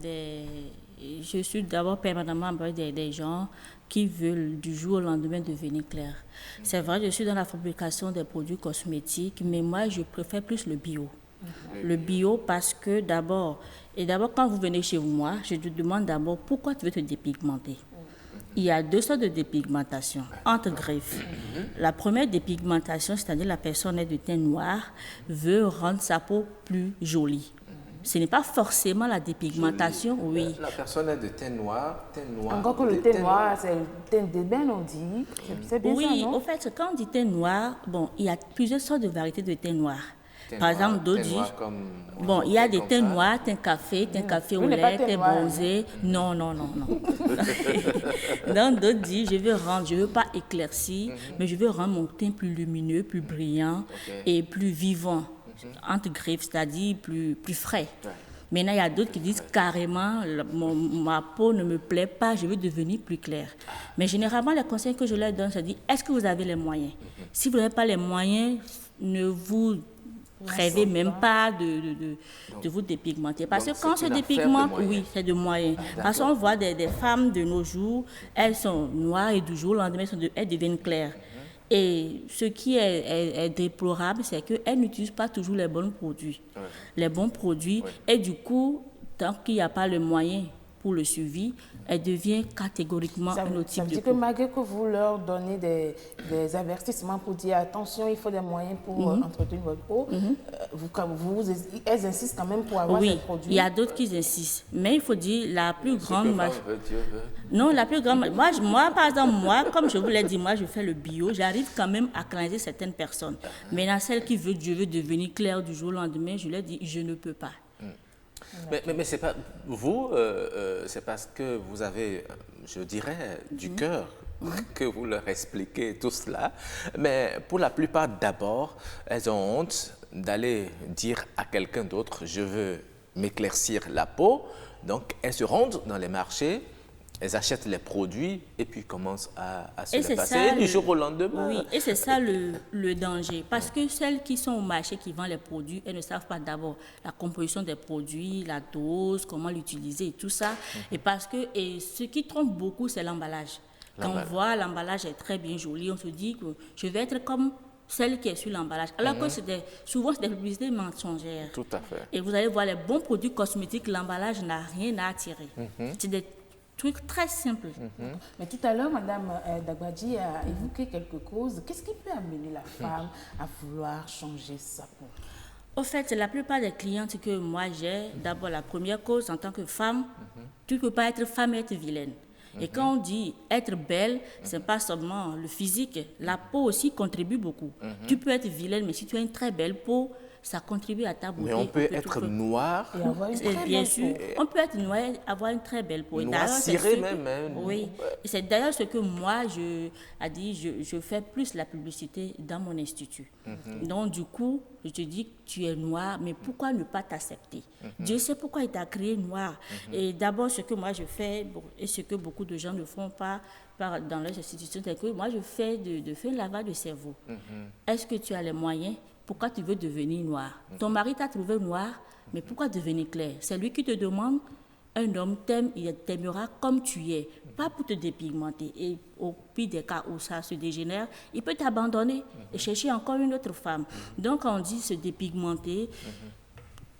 Je suis d'abord permanemment avec des gens qui veulent du jour au lendemain devenir clair. C'est vrai, je suis dans la fabrication des produits cosmétiques, mais moi, je préfère plus le bio. Le bio parce que d'abord quand vous venez chez moi, je te demande d'abord pourquoi tu veux te dépigmenter. Il y a deux sortes de dépigmentation entre griffes. La première dépigmentation, c'est-à-dire la personne est de teint noir, veut rendre sa peau plus jolie. Ce n'est pas forcément la dépigmentation, oui. La personne est de teint noir. Encore que le teint noir, c'est le teint d'ébène, on dit. C'est bien ça, non? Oui, au fait, quand on dit teint noir, bon, il y a plusieurs sortes de variétés de teint noir. Par exemple, d'autres disent, bon, il y a des teints noirs, teint café au lait, teint bronzé. Non. Donc, d'autres disent, je veux pas éclaircir, mais je veux rendre mon teint plus lumineux, plus brillant et plus vivant, entre griffes, c'est-à-dire plus frais. Maintenant, il y a d'autres qui disent carrément, ma peau ne me plaît pas, je veux devenir plus claire. Mais généralement, les conseils que je leur donne, c'est de dire, est-ce que vous avez les moyens? Si vous n'avez pas les moyens, ne vous rêvez même pas de vous dépigmenter. Parce que quand on se dépigmente, oui, c'est de moyens. Parce qu'on voit des femmes de nos jours, elles sont noires et du jour au lendemain, elles deviennent claires. Et ce qui est déplorable, c'est qu'elles n'utilisent pas toujours les bons produits. Les bons produits, et du coup, tant qu'il n'y a pas le moyen pour le suivi, elle devient catégoriquement un autre type de peau. Ça veut dire que malgré que vous leur donnez des avertissements pour dire attention, il faut des moyens pour entretenir votre peau, elles insistent quand même pour avoir ces produits. Oui, il y a d'autres qui insistent. Mais il faut dire, la plus grande... Non, la plus grande... Moi, par exemple, comme je vous l'ai dit, moi, je fais le bio, j'arrive quand même à canaliser certaines personnes. Maintenant, celle qui veut devenir claire du jour au lendemain, je leur dis, je ne peux pas. Mais c'est pas vous, c'est parce que vous avez, je dirais, du cœur que vous leur expliquez tout cela. Mais pour la plupart, d'abord, elles ont honte d'aller dire à quelqu'un d'autre, je veux m'éclaircir la peau. Donc, elles se rendent dans les marchés elles achètent les produits et puis commencent à se Et les c'est passer ça, du jour au lendemain. Oui, et c'est ça le danger. Parce que celles qui sont au marché, qui vendent les produits, elles ne savent pas d'abord la composition des produits, la dose, comment l'utiliser et tout ça. Et parce que ce qui trompe beaucoup, c'est l'emballage. Quand on voit l'emballage est très bien joli, on se dit que je vais être comme celle qui est sur l'emballage. Alors que souvent, c'est des publicités mensongères. Tout à fait. Et vous allez voir les bons produits cosmétiques, l'emballage n'a rien à attirer. C'est des trucs très simples. Mais tout à l'heure, Madame Dagbadji a évoqué quelque chose. Qu'est-ce qui peut amener la femme à vouloir changer sa peau? Au fait, la plupart des clientes que moi j'ai, d'abord la première cause, en tant que femme, tu ne peux pas être femme et être vilaine. Et quand on dit être belle, ce n'est pas seulement le physique, la peau aussi contribue beaucoup. Tu peux être vilaine, mais si tu as une très belle peau, ça contribue à ta beauté. Mais on peut être noir. Et avoir une très Bien belle sûr, peau. on peut être noir, avoir une très belle peau. Et Noir d'ailleurs, c'est ciré ce que- même, hein. Oui, et c'est d'ailleurs ce que moi, je fais plus la publicité dans mon institut. Donc du coup, je te dis que tu es noir, mais pourquoi ne pas t'accepter? Dieu sait pourquoi il t'a créé noir. Et d'abord, ce que moi je fais, et ce que beaucoup de gens ne font pas dans leurs institutions, c'est que moi je fais de faire un lavage de cerveau. Est-ce que tu as les moyens? Pourquoi tu veux devenir noir? Ton mari t'a trouvé noir, mais pourquoi devenir clair? C'est lui qui te demande. Un homme t'aime, il t'aimera comme tu es, pas pour te dépigmenter. Et au pire des cas où ça se dégénère, il peut t'abandonner et chercher encore une autre femme. Donc on dit se dépigmenter,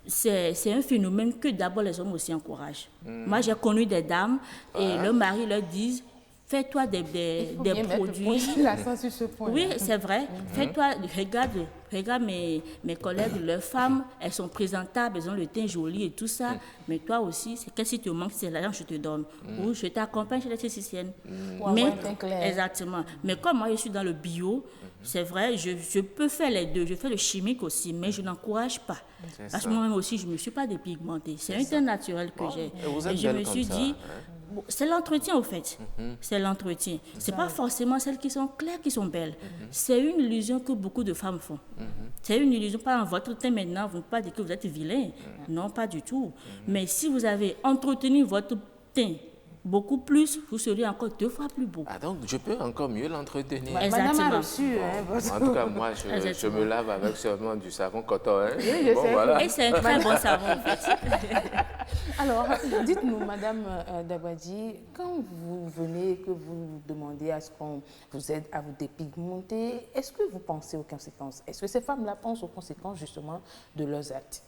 c'est un phénomène que d'abord les hommes aussi encouragent. Moi j'ai connu des dames et leur mari leur dit fais-toi des produits. L'accent sur ce point. Oui, c'est vrai. Fais-toi, regarde mes collègues, leurs femmes, elles sont présentables, elles ont le teint joli et tout ça. Mais toi aussi, c'est qu'est-ce qui te manque, c'est l'argent que je te donne. Ou je t'accompagne chez l'esthéticienne. Pour avoir un teint clair. Exactement. Mais comme moi, je suis dans le bio, c'est vrai, je peux faire les deux. Je fais le chimique aussi, mais je n'encourage pas. Parce que moi-même aussi, je ne me suis pas dépigmentée. C'est un teint naturel que j'ai. vous êtes Et je belle me suis comme ça, dit, hein. bon, c'est l'entretien au fait. C'est l'entretien. C'est pas forcément celles qui sont claires qui sont belles. C'est une illusion que beaucoup de femmes font. C'est une illusion. Pas dans votre teint maintenant, vous ne pouvez pas dire que vous êtes vilain. Non, pas du tout. Mais si vous avez entretenu votre teint beaucoup plus, vous serez encore 2 fois plus beau. Ah, donc je peux encore mieux l'entretenir. Madame a Exactement. reçu. En tout cas, moi, je me lave avec seulement du savon coton. Hein. je Bon, sais. voilà. Et c'est un très bon savon en fait. Alors, dites-nous, Madame Dagbadji, quand vous venez, que vous demandez à ce qu'on vous aide à vous dépigmenter, est-ce que vous pensez aux conséquences? Est-ce que ces femmes-là pensent aux conséquences justement de leurs actes?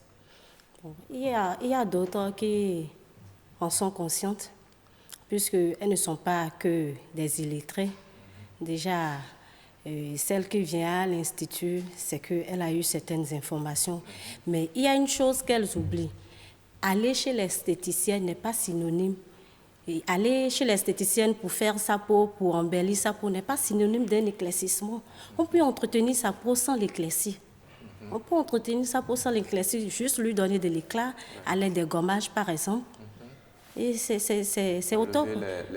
Il y a d'autres qui en sont conscientes, puisqu'elles ne sont pas que des illettrées. Déjà, celle qui vient à l'Institut, c'est qu'elle a eu certaines informations. Mais il y a une chose qu'elles oublient. Aller chez l'esthéticienne n'est pas synonyme. Et aller chez l'esthéticienne pour faire sa peau, pour embellir sa peau, n'est pas synonyme d'un éclaircissement. On peut entretenir sa peau sans l'éclaircir. On peut entretenir sa peau sans l'éclaircir, juste lui donner de l'éclat à l'aide des gommages, par exemple. Et c'est au top.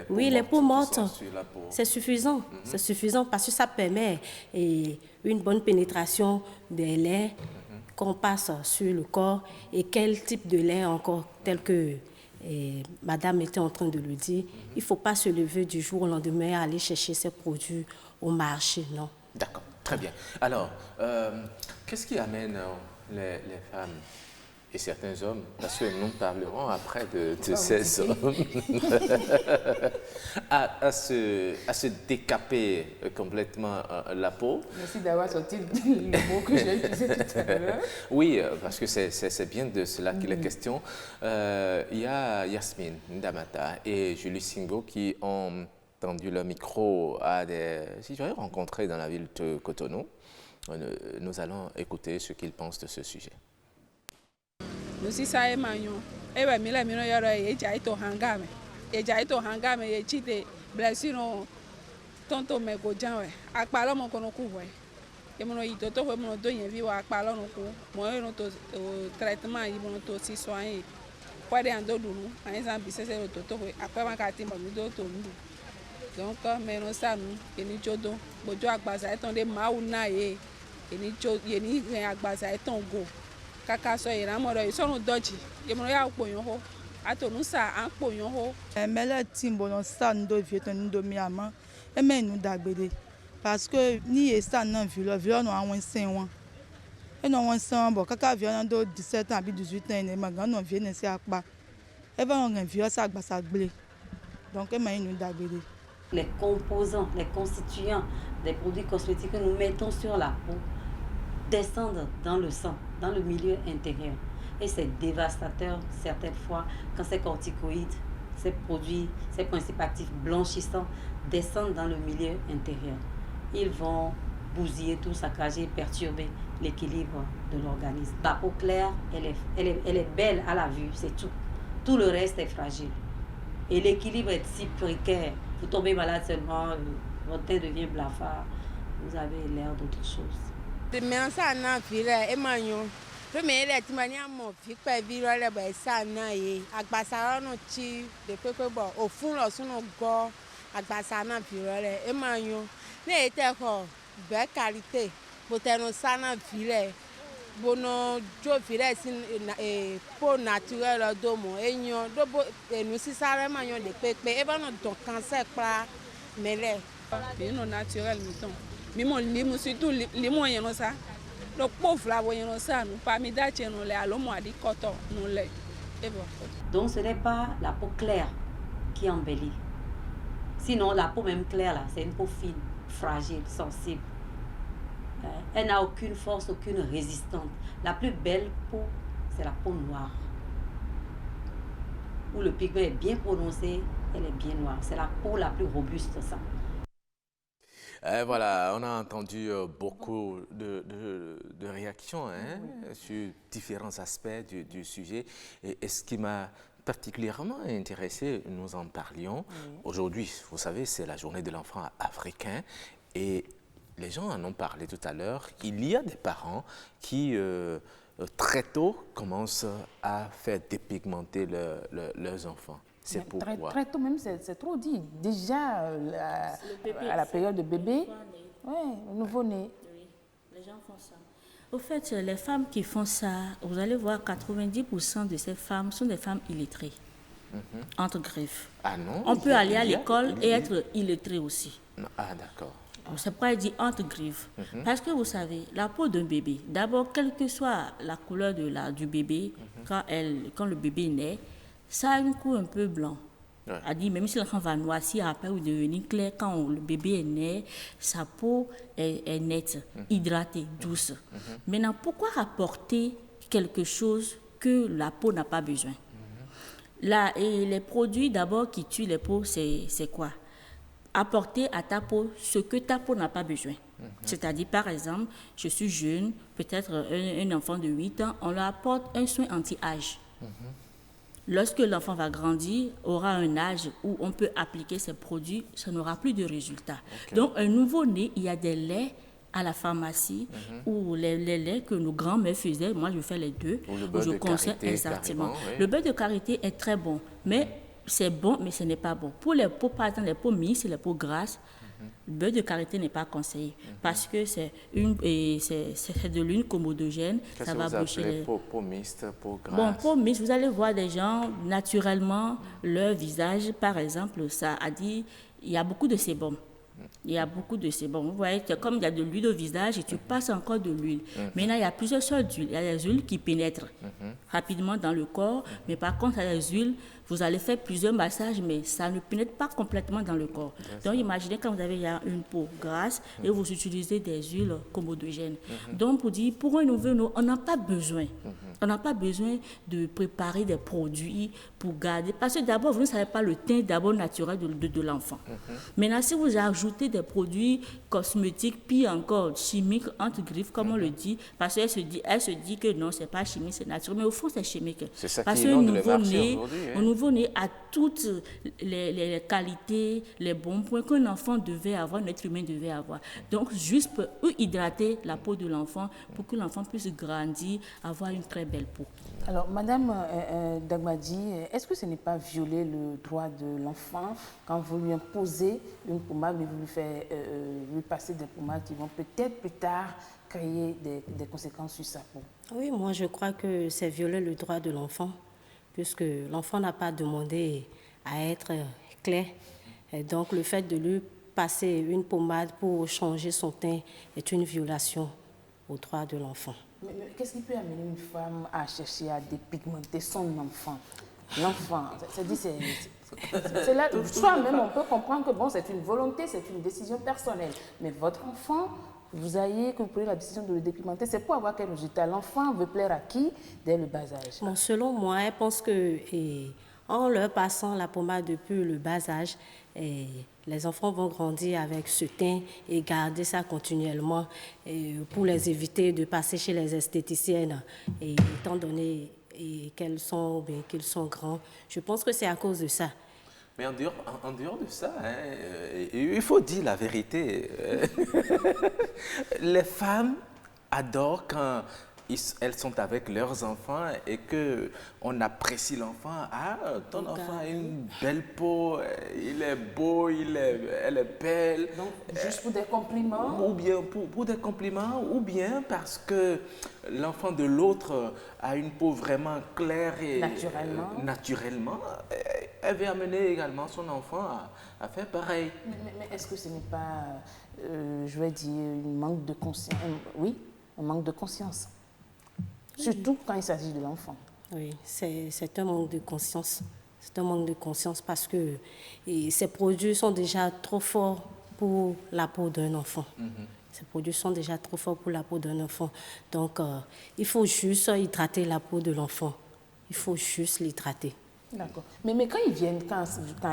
Oui, les peaux mortes, c'est suffisant. C'est suffisant parce que ça permet une bonne pénétration des laits qu'on passe sur le corps. Et quel type de lait encore, tel que Madame était en train de le dire, il ne faut pas se lever du jour au lendemain et aller chercher ces produits au marché, non. D'accord, très bien. Alors, qu'est-ce qui amène les femmes et certains hommes, parce que nous parlerons après de ces hommes, à se décaper complètement la peau? Merci d'avoir sorti le mot que j'ai utilisé tout à l'heure. Oui, parce que c'est bien de cela qu'il est question. Il y a Yasmine Ndamata et Julie Singo qui ont tendu le micro à des citoyens rencontrés dans la ville de Cotonou. Nous allons écouter ce qu'ils pensent de ce sujet. Nous ça est magnon. Et ben mila mino yaro e jaito hangame. E jaito hangame e chite blessino tonto me go janwe. Akpalo mo kono ku we. E mo ito to we mo do yen vi wa akpalo no ku. Mo yo no to traitement yi mo to si soin. Kwa de ando dunu. An san bisese to we akwa ma ka ti mo mi do to ndu. Donc me no sa nu eni jodo. Bojo agbaza eton de ma una e. Eni jo yeni agbaza eton go. Kaka so ira mo ro isonu doji ye mo ya po yan ho ato nu sa an kpoyon ho. Mele timbo non sa ndo vieto ndo miama. Eme nu dagbede. Parce que ni esa nan violon no awon sen won. E no won san bo kaka violon do 17 ans abi 18 ans ne magan no vie ne se apa. E va on violon sa gba sa gble. Donc eme nu dagbede. Les composants, les constituants des produits cosmétiques que nous mettons sur la peau descendent dans le sang, dans le milieu intérieur. Et c'est dévastateur certaines fois quand ces corticoïdes, ces produits, ces principes actifs blanchissants descendent dans le milieu intérieur. Ils vont bousiller tout, saccager, perturber l'équilibre de l'organisme. La peau claire, elle est belle à la vue, c'est tout. Tout le reste est fragile. Et l'équilibre est si précaire. Vous tombez malade seulement, votre teint devient blafard, vous avez l'air d'autre chose. Mais ça n'a pas Emmanuel. Premier les timania mo fi pe viro le ba sa na ye agbasara no chi de pepe bo ofun lo sunu go agbasara na viro le Emmanuel ne ete ko be qualité boteno sana vile bono jo vile sin po naturel do mo enyo do bo enu sisare Emmanuel de pepe e ba no don cancer pa mele no naturel mi ton mi mo limu surtout limu yen no sa. Donc ce n'est pas la peau claire qui embellit. Sinon, la peau même claire, là, c'est une peau fine, fragile, sensible. Elle n'a aucune force, aucune résistance. La plus belle peau, c'est la peau noire. Où le pigment est bien prononcé, elle est bien noire. C'est la peau la plus robuste, ça. Voilà, on a entendu beaucoup de réactions sur différents aspects du sujet. Et ce qui m'a particulièrement intéressé, nous en parlions. Aujourd'hui, vous savez, c'est la journée de l'enfant africain et les gens en ont parlé tout à l'heure. Il y a des parents qui, très tôt, commencent à faire dépigmenter leurs enfants. C'est pourquoi. Très tôt même, c'est trop dit. Déjà, à la période de bébé, nouveau-né. Oui, les gens font ça. Au fait, les femmes qui font ça, vous allez voir, 90% de ces femmes sont des femmes illettrées, entre griffes. Ah non? On peut aller à l'école et être illettré aussi. Ah d'accord. C'est pourquoi il dit entre griffes. Parce que vous savez, la peau d'un bébé, d'abord, quelle que soit la couleur du bébé, quand le bébé naît, ça a une couleur un peu blanc. A dit, même si l'enfant va noircir après ou devenir clair, quand le bébé est né, sa peau est nette, hydratée, douce. Maintenant, pourquoi apporter quelque chose que la peau n'a pas besoin? Et les produits d'abord qui tuent les peaux, c'est quoi? Apporter à ta peau ce que ta peau n'a pas besoin. C'est-à-dire, par exemple, je suis jeune, peut-être un enfant de 8 ans, on leur apporte un soin anti-âge. Lorsque l'enfant va grandir, aura un âge où on peut appliquer ces produits, ça n'aura plus de résultats. Donc, un nouveau-né, il y a des laits à la pharmacie ou les laits que nos grands-mères faisaient. Moi, je fais les deux. Je conseille exactement. Le beurre de karité est très bon, mais c'est bon, mais ce n'est pas bon. Pour les peaux, par exemple, les peaux minces et les peaux grasses, le beurre de karité n'est pas conseillé parce que c'est de l'huile commodogène. Ça va boucher les peaux mixtes, peaux grasses. Bon, peaux mixtes, vous allez voir des gens naturellement leur visage, par exemple, ça a dit il y a beaucoup de sébum. Il y a beaucoup de sébum. Vous voyez, c'est comme il y a de l'huile au visage et tu passes encore de l'huile. Maintenant, il y a plusieurs sortes d'huiles. Il y a des huiles qui pénètrent rapidement dans le corps, mais par contre, il y a des huiles, vous allez faire plusieurs massages, mais ça ne pénètre pas complètement dans le corps. Donc, imaginez quand vous avez une peau grasse et vous utilisez des huiles commodogènes. Donc, pour dire, pour un nouveau-né, on n'a pas besoin. On n'a pas besoin de préparer des produits pour garder. Parce que d'abord, vous ne savez pas le teint d'abord naturel de l'enfant. Maintenant, si vous ajoutez des produits cosmétiques, puis encore chimiques, entre griffes, comme on le dit, parce qu'elle se dit que non, c'est pas chimique, c'est naturel. Mais au fond, c'est chimique. C'est ça parce qui inonde le marché aujourd'hui. Un nouveau-né a toutes les qualités, les bons points qu'un enfant devait avoir, un être humain devait avoir. Donc, juste pour hydrater la peau de l'enfant, pour que l'enfant puisse grandir, avoir une très belle peau. Alors, Madame Dagmadi, est-ce que ce n'est pas violer le droit de l'enfant quand vous lui imposez une pommade, mais vous lui passez des pommades qui vont peut-être plus tard créer des conséquences sur sa peau? Oui, moi je crois que c'est violer le droit de l'enfant puisque l'enfant n'a pas demandé à être clair. Et donc, le fait de lui passer une pommade pour changer son teint est une violation aux droits de l'enfant. Mais qu'est-ce qui peut amener une femme à chercher à dépigmenter son enfant? L'enfant, c'est là, soi-même, on peut comprendre que bon, c'est une volonté, c'est une décision personnelle. Mais votre enfant, que vous prenez la décision de le dépigmenter, c'est pour avoir quel résultat? L'enfant veut plaire à qui dès le bas âge? Bon, selon moi, elle pense que en leur passant la pommade depuis le bas âge, les enfants vont grandir avec ce teint et garder ça continuellement pour les éviter de passer chez les esthéticiennes. Et étant donné qu'ils sont grands, je pense que c'est à cause de ça. Mais en dehors de ça, il faut dire la vérité. Les femmes adorent quand elles sont avec leurs enfants et qu'on apprécie l'enfant. Ah, ton enfant a une belle peau, il est beau, elle est belle. Donc, juste pour des compliments? Ou bien pour des compliments, ou bien parce que l'enfant de l'autre a une peau vraiment claire et naturellement, elle veut amener également son enfant à faire pareil. Mais est-ce que ce n'est pas, je vais dire, un manque de conscience? Oui, un manque de conscience. Surtout quand il s'agit de l'enfant. Oui, c'est un manque de conscience. C'est un manque de conscience parce que ces produits sont déjà trop forts pour la peau d'un enfant. Ces produits sont déjà trop forts pour la peau d'un enfant. Donc, il faut juste hydrater la peau de l'enfant. Il faut juste l'hydrater. D'accord. Mais quand ils viennent, quand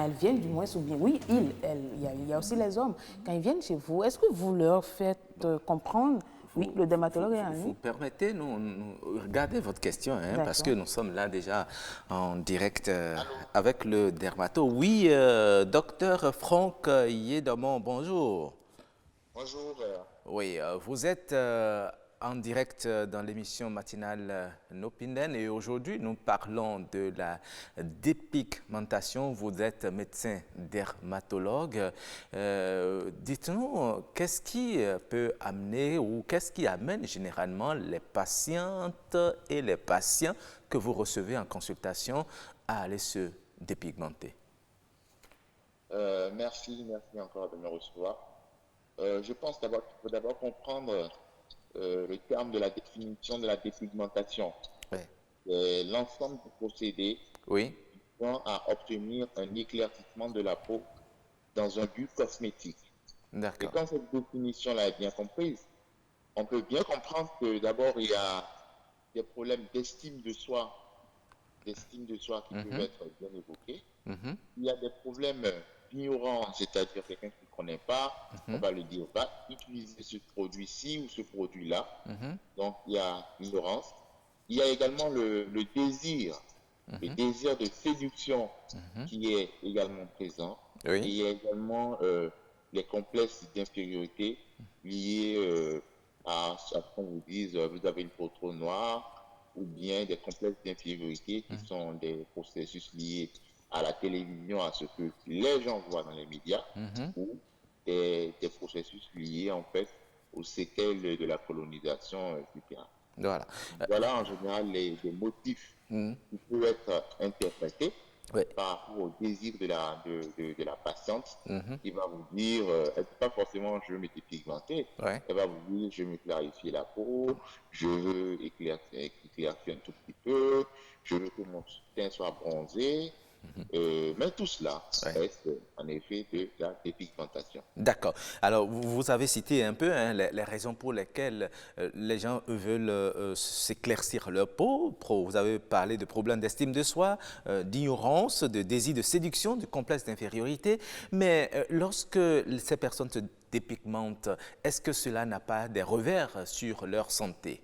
elles viennent du moins, ou bien, oui, il y a aussi les hommes. Quand ils viennent chez vous, est-ce que vous leur faites comprendre? Oui, le dermatologue est en ligne. Vous permettez, regardez votre question, parce que nous sommes là déjà en direct avec le dermato. Oui, docteur Franck Yédomon, bonjour. Bonjour. Oui, vous êtes en direct dans l'émission matinale Nopinden et aujourd'hui nous parlons de la dépigmentation. Vous êtes médecin dermatologue. Dites-nous, qu'est-ce qui peut amener ou qu'est-ce qui amène généralement les patientes et les patients que vous recevez en consultation à aller se dépigmenter? Merci encore de me recevoir. Je pense qu'il faut d'abord comprendre le terme de la définition de la dépigmentation. C'est l'ensemble du procédé visant à obtenir un éclaircissement de la peau dans un but cosmétique. Et quand cette définition-là est bien comprise, on peut bien comprendre que d'abord il y a des problèmes d'estime de soi qui peuvent être bien évoqués. Il y a des problèmes d'ignorance, c'est-à-dire quelqu'un qui ne connaît pas, on va le dire, va utiliser ce produit-ci ou ce produit-là. Donc, il y a l'ignorance. Il y a également le désir, le désir de séduction qui est également présent. Et il y a également les complexes d'infériorité liés à ce qu'on vous dise, vous avez une peau trop noire, ou bien des complexes d'infériorité qui sont des processus liés à la télévision, à ce que les gens voient dans les médias, ou des processus liés en fait aux séquelles de la colonisation, etc. Voilà en général les motifs qui peuvent être interprétés par rapport au désir de la patiente qui va vous dire, elle ne peut pas forcément je veux me dépigmenter, elle va vous dire je veux me clarifier la peau, je veux éclaircir un tout petit peu, je veux que mon teint soit bronzé. Mais tout cela reste en effet de la dépigmentation. D'accord. Alors, vous avez cité un peu les raisons pour lesquelles les gens veulent s'éclaircir leur peau. Vous avez parlé de problèmes d'estime de soi, d'ignorance, de désir de séduction, de complexe d'infériorité. Mais lorsque ces personnes se dépigmentent, est-ce que cela n'a pas des revers sur leur santé?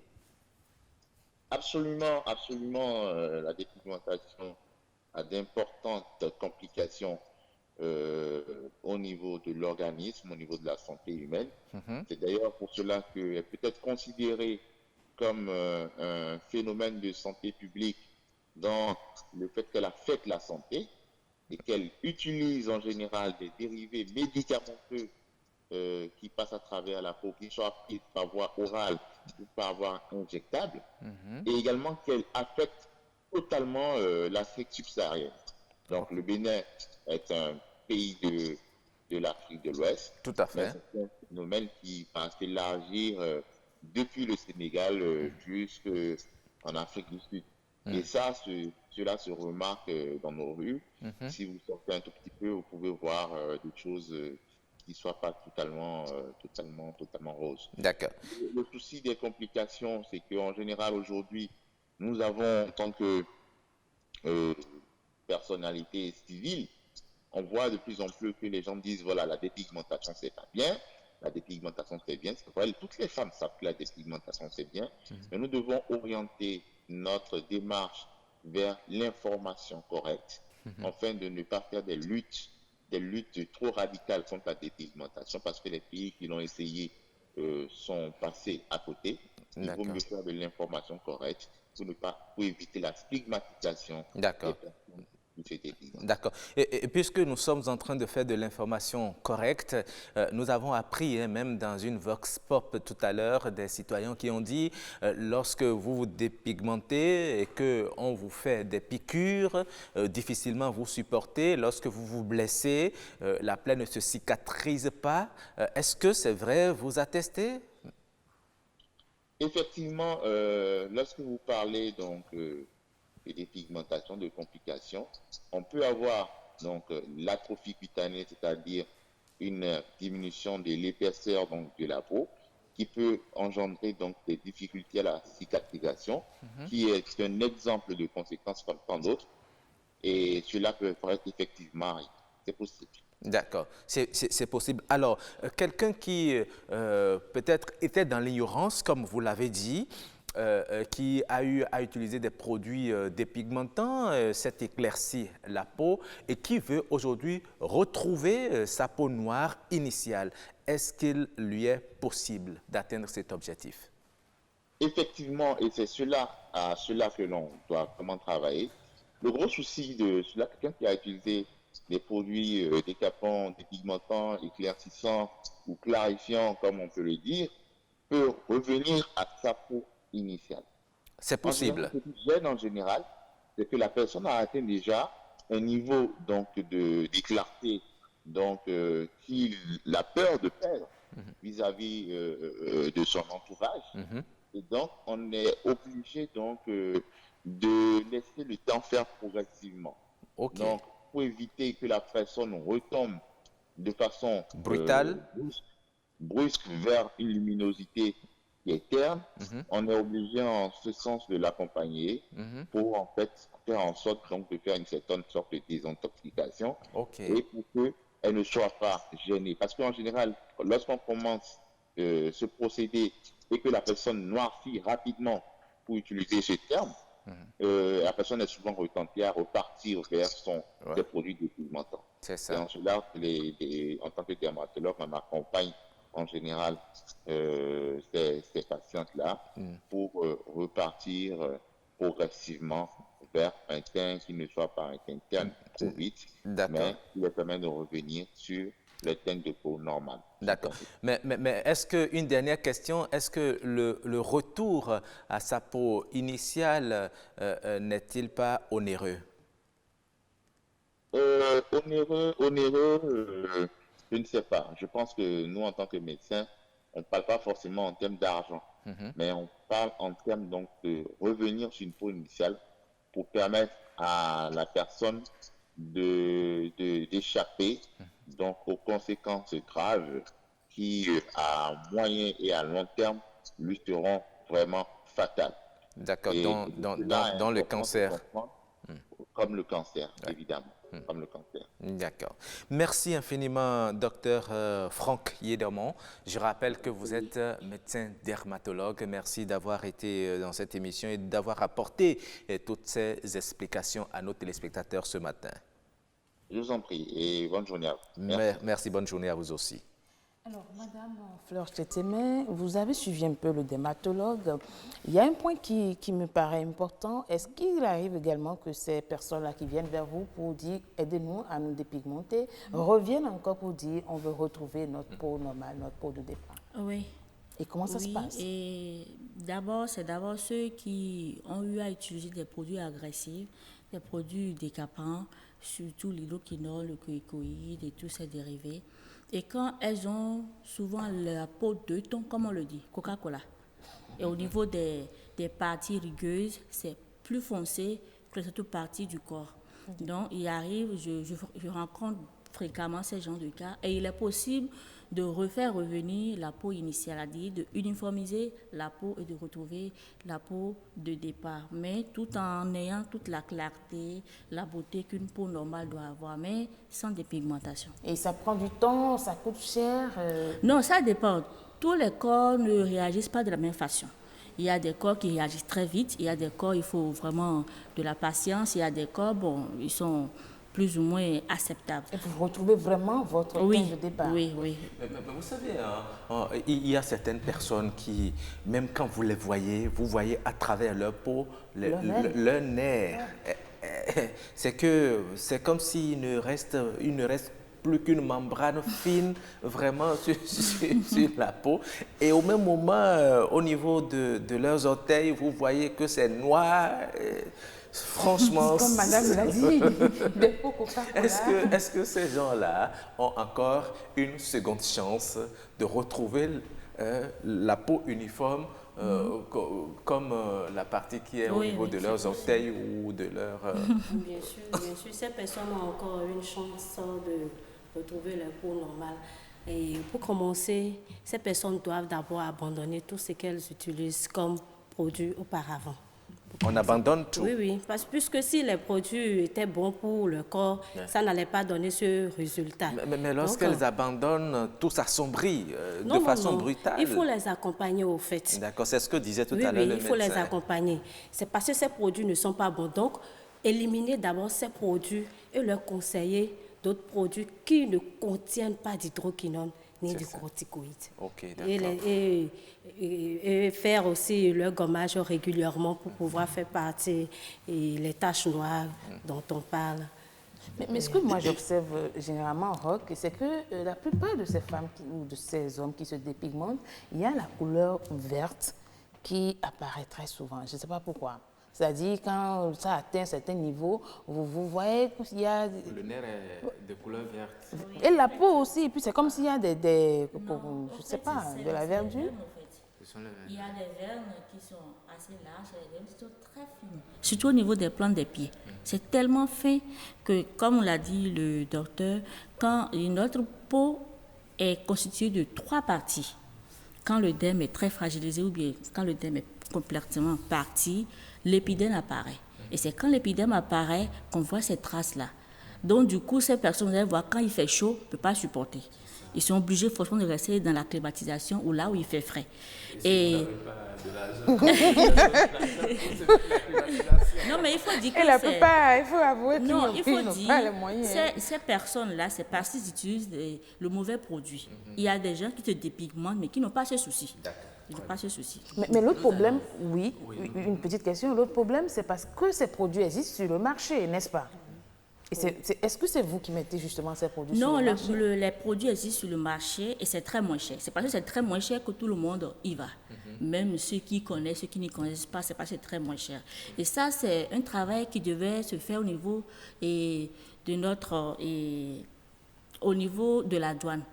Absolument, absolument. La dépigmentation a d'importantes complications au niveau de l'organisme, au niveau de la santé humaine. C'est d'ailleurs pour cela qu'elle peut être considérée comme un phénomène de santé publique dans le fait qu'elle affecte la santé et qu'elle utilise en général des dérivés médicamenteux qui passent à travers la peau, qui soient pris par voie orale ou par voie injectable, et également qu'elle affecte totalement l'Afrique subsaharienne. Donc le Bénin est un pays de l'Afrique de l'Ouest. Tout à fait. C'est un phénomène qui va s'élargir depuis le Sénégal jusqu'en Afrique du Sud. Et ça, cela se remarque dans nos rues. Si vous sortez un tout petit peu, vous pouvez voir des choses qui ne soient pas totalement roses. D'accord. Le souci des complications, c'est qu'en général, aujourd'hui, nous avons, en tant que personnalité civile, on voit de plus en plus que les gens disent, voilà, la dépigmentation, c'est pas bien. La dépigmentation, c'est bien. C'est vrai, toutes les femmes savent que la dépigmentation, c'est bien. Mais nous devons orienter notre démarche vers l'information correcte, afin de ne pas faire des luttes trop radicales contre la dépigmentation, parce que les pays qui l'ont essayé sont passés à côté. Il vaut mieux faire de l'information correcte pour éviter la stigmatisation des personnes qui se dépigmentent. D'accord. Et puisque nous sommes en train de faire de l'information correcte, nous avons appris, même dans une vox pop tout à l'heure, des citoyens qui ont dit, lorsque vous vous dépigmentez et qu'on vous fait des piqûres, difficilement vous supportez. Lorsque vous vous blessez, la plaie ne se cicatrise pas. Est-ce que c'est vrai, vous attestez? Effectivement, lorsque vous parlez donc de dépigmentation, de complications, on peut avoir donc l'atrophie cutanée, c'est-à-dire une diminution de l'épaisseur donc de la peau, qui peut engendrer donc des difficultés à la cicatrisation, qui est un exemple de conséquences comme tant d'autres, et cela peut être effectivement arriver. C'est possible. D'accord, c'est possible. Alors, quelqu'un qui peut-être était dans l'ignorance, comme vous l'avez dit, qui a eu à utiliser des produits dépigmentants, s'est éclairci la peau et qui veut aujourd'hui retrouver sa peau noire initiale. Est-ce qu'il lui est possible d'atteindre cet objectif? Effectivement, et c'est à cela que l'on doit vraiment travailler. Le gros souci de cela, quelqu'un qui a utilisé des produits décapants, dépigmentants, éclaircissants ou clarifiants, comme on peut le dire, peut revenir à sa peau initiale. C'est possible. Ce qui gêne en général, c'est que la personne a atteint déjà un niveau donc de clarté donc qu'il a peur de perdre vis-à-vis de son entourage. Et donc on est obligé donc de laisser le temps faire progressivement. Donc pour éviter que la personne retombe de façon brutale, brusque vers une luminosité qui est terne, on est obligé en ce sens de l'accompagner pour en fait faire en sorte donc de faire une certaine sorte de désintoxication et pour qu'elle ne soit pas gênée. Parce qu'en général, lorsqu'on commence ce procédé et que la personne noircit rapidement pour utiliser ce terme, la personne est souvent retentie à repartir vers ses produits dépigmentants. C'est ça. Et en cela, en tant que dermatologue, on accompagne en général ces patientes-là pour repartir progressivement vers un teint qui ne soit pas un teint terne trop vite, mais qui leur permet de revenir sur le teint de peau normal. D'accord. Mais est-ce que, une dernière question, est-ce que le retour à sa peau initiale n'est-il pas onéreux? Onéreux, je ne sais pas. Je pense que nous, en tant que médecins, on ne parle pas forcément en termes d'argent, mais on parle en termes donc de revenir sur une peau initiale pour permettre à la personne d'échapper donc aux conséquences graves qui, à moyen et à long terme, lui seront vraiment fatales. D'accord, dans le cancer. Comme le cancer, évidemment. Comme le cancer. D'accord. Merci infiniment, docteur Franck Yedermont. Je rappelle que vous êtes médecin dermatologue. Merci d'avoir été dans cette émission et d'avoir apporté toutes ces explications à nos téléspectateurs ce matin. Je vous en prie et bonne journée à vous. Merci, bonne journée à vous aussi. Alors, Madame Fleur Tchétémé, vous avez suivi un peu le dermatologue. Il y a un point qui me paraît important. Est-ce qu'il arrive également que ces personnes-là qui viennent vers vous pour dire « aidez-nous à nous dépigmenter » reviennent encore pour dire « on veut retrouver notre peau normale, notre peau de départ ». Oui. Et comment ça se passe? Et d'abord, c'est d'abord ceux qui ont eu à utiliser des produits agressifs, des produits décapants, surtout l'hydroquinone, le corticoïde et tous ces dérivés. Et quand elles ont souvent la peau de thon, comme on le dit, Coca-Cola. Et au niveau des parties rugueuses, c'est plus foncé que les autres parties du corps. Donc, il arrive, je rencontre fréquemment ces genres de cas, et il est possible de refaire revenir la peau initiale, c'est-à-dire de uniformiser la peau et de retrouver la peau de départ, mais tout en ayant toute la clarté, la beauté qu'une peau normale doit avoir, mais sans dépigmentation. Et ça prend du temps, ça coûte cher? Non, ça dépend. Tous les corps ne réagissent pas de la même façon. Il y a des corps qui réagissent très vite, il y a des corps, il faut vraiment de la patience, il y a des corps, bon, ils sont plus ou moins acceptables. Et vous retrouvez vraiment votre teint de départ? Oui, oui. Mais vous savez, il y a certaines personnes qui, même quand vous les voyez, vous voyez à travers leur peau, leur nerf. C'est comme s'il ne reste plus qu'une membrane fine vraiment sur la peau. Et au même moment, au niveau de leurs orteils, vous voyez que c'est noir. Franchement, comme madame l'a dit, des peaux Coca-Cola. Est-ce que ces gens-là ont encore une seconde chance de retrouver la peau uniforme comme la partie qui est au niveau de leurs orteils ou de leur... Bien sûr, ces personnes ont encore une chance de retrouver leur peau normale. Et pour commencer, ces personnes doivent d'abord abandonner tout ce qu'elles utilisent comme produit auparavant. On abandonne tout. Oui, parce que puisque si les produits étaient bons pour le corps, ça n'allait pas donner ce résultat. Mais lorsqu'elles abandonnent, tout s'assombrit de façon brutale. Il faut les accompagner au fait. D'accord, c'est ce que disait tout à l'heure le médecin. Oui, il faut les accompagner. C'est parce que ces produits ne sont pas bons. Donc, éliminer d'abord ces produits et leur conseiller d'autres produits qui ne contiennent pas d'hydroquinone ni de corticoïdes. Ok, d'accord. Et faire aussi le gommage régulièrement pour pouvoir faire partie les taches noires dont on parle. Mais ce que moi j'observe généralement, Roch, c'est que la plupart de ces femmes ou de ces hommes qui se dépigmentent, il y a la couleur verte qui apparaît très souvent. Je ne sais pas pourquoi. C'est-à-dire, quand ça atteint un certain niveau, vous voyez qu'il y a... Le nerf est de couleur verte. Et la peau aussi, et puis c'est comme s'il y a je ne sais pas, de la verdure. Il y a des vernes qui sont assez larges et des vernes qui sont très fines. Surtout au niveau des plantes des pieds. C'est tellement fin que, comme l'a dit le docteur, quand notre peau est constituée de 3 parties, quand le derme est très fragilisé ou bien quand le derme est complètement parti, l'épiderme apparaît. Et c'est quand l'épiderme apparaît qu'on voit ces traces-là. Donc, du coup, ces personnes, vous allez voir, quand il fait chaud, ne peuvent pas supporter. Ils sont obligés forcément de rester dans la climatisation ou là où il fait frais. Non, mais il faut dire que il faut avouer qu'ils n'ont pas les moyens. Ces personnes-là, c'est parce qu'ils utilisent le mauvais produit. Il y a des gens qui se dépigmentent, mais qui n'ont pas ce souci. Ils n'ont pas ce souci. Mais l'autre problème, oui, une petite question, l'autre problème, c'est parce que ces produits existent sur le marché, n'est-ce pas? Est-ce que c'est vous qui mettez justement ces produits sur le marché? Non, les produits existent sur le marché et c'est très moins cher. C'est parce que c'est très moins cher que tout le monde y va. Même ceux qui connaissent, ceux qui ne connaissent pas, c'est parce que c'est très moins cher. Et ça, c'est un travail qui devait se faire au niveau au niveau de la douane.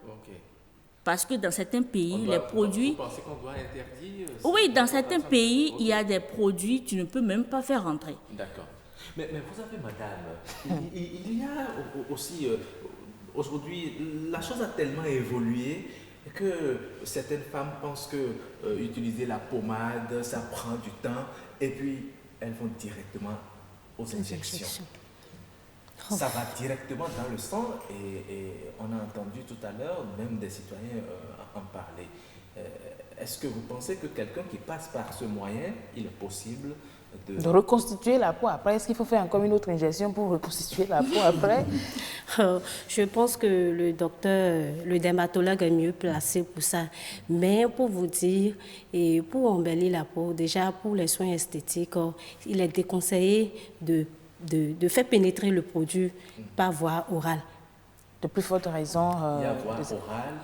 Parce que dans certains pays, les produits... Vous pensez qu'on doit interdire? Oui, dans certains pays, il y a des produits que tu ne peux même pas faire rentrer. D'accord. Mais vous savez, madame, il y a aussi, aujourd'hui, la chose a tellement évolué que certaines femmes pensent que utiliser la pommade, ça prend du temps, et puis elles vont directement aux injections. Ça va directement dans le sang, et on a entendu tout à l'heure, même des citoyens en parler. Est-ce que vous pensez que quelqu'un qui passe par ce moyen, il est possible de reconstituer la peau après? Est-ce qu'il faut faire encore une autre injection pour reconstituer la peau après? Je pense que le docteur, le dermatologue est mieux placé pour ça. Mais pour vous dire, et pour embellir la peau, déjà pour les soins esthétiques, il est déconseillé de faire pénétrer le produit par voie orale. De plus forte raison. Il y a voie orale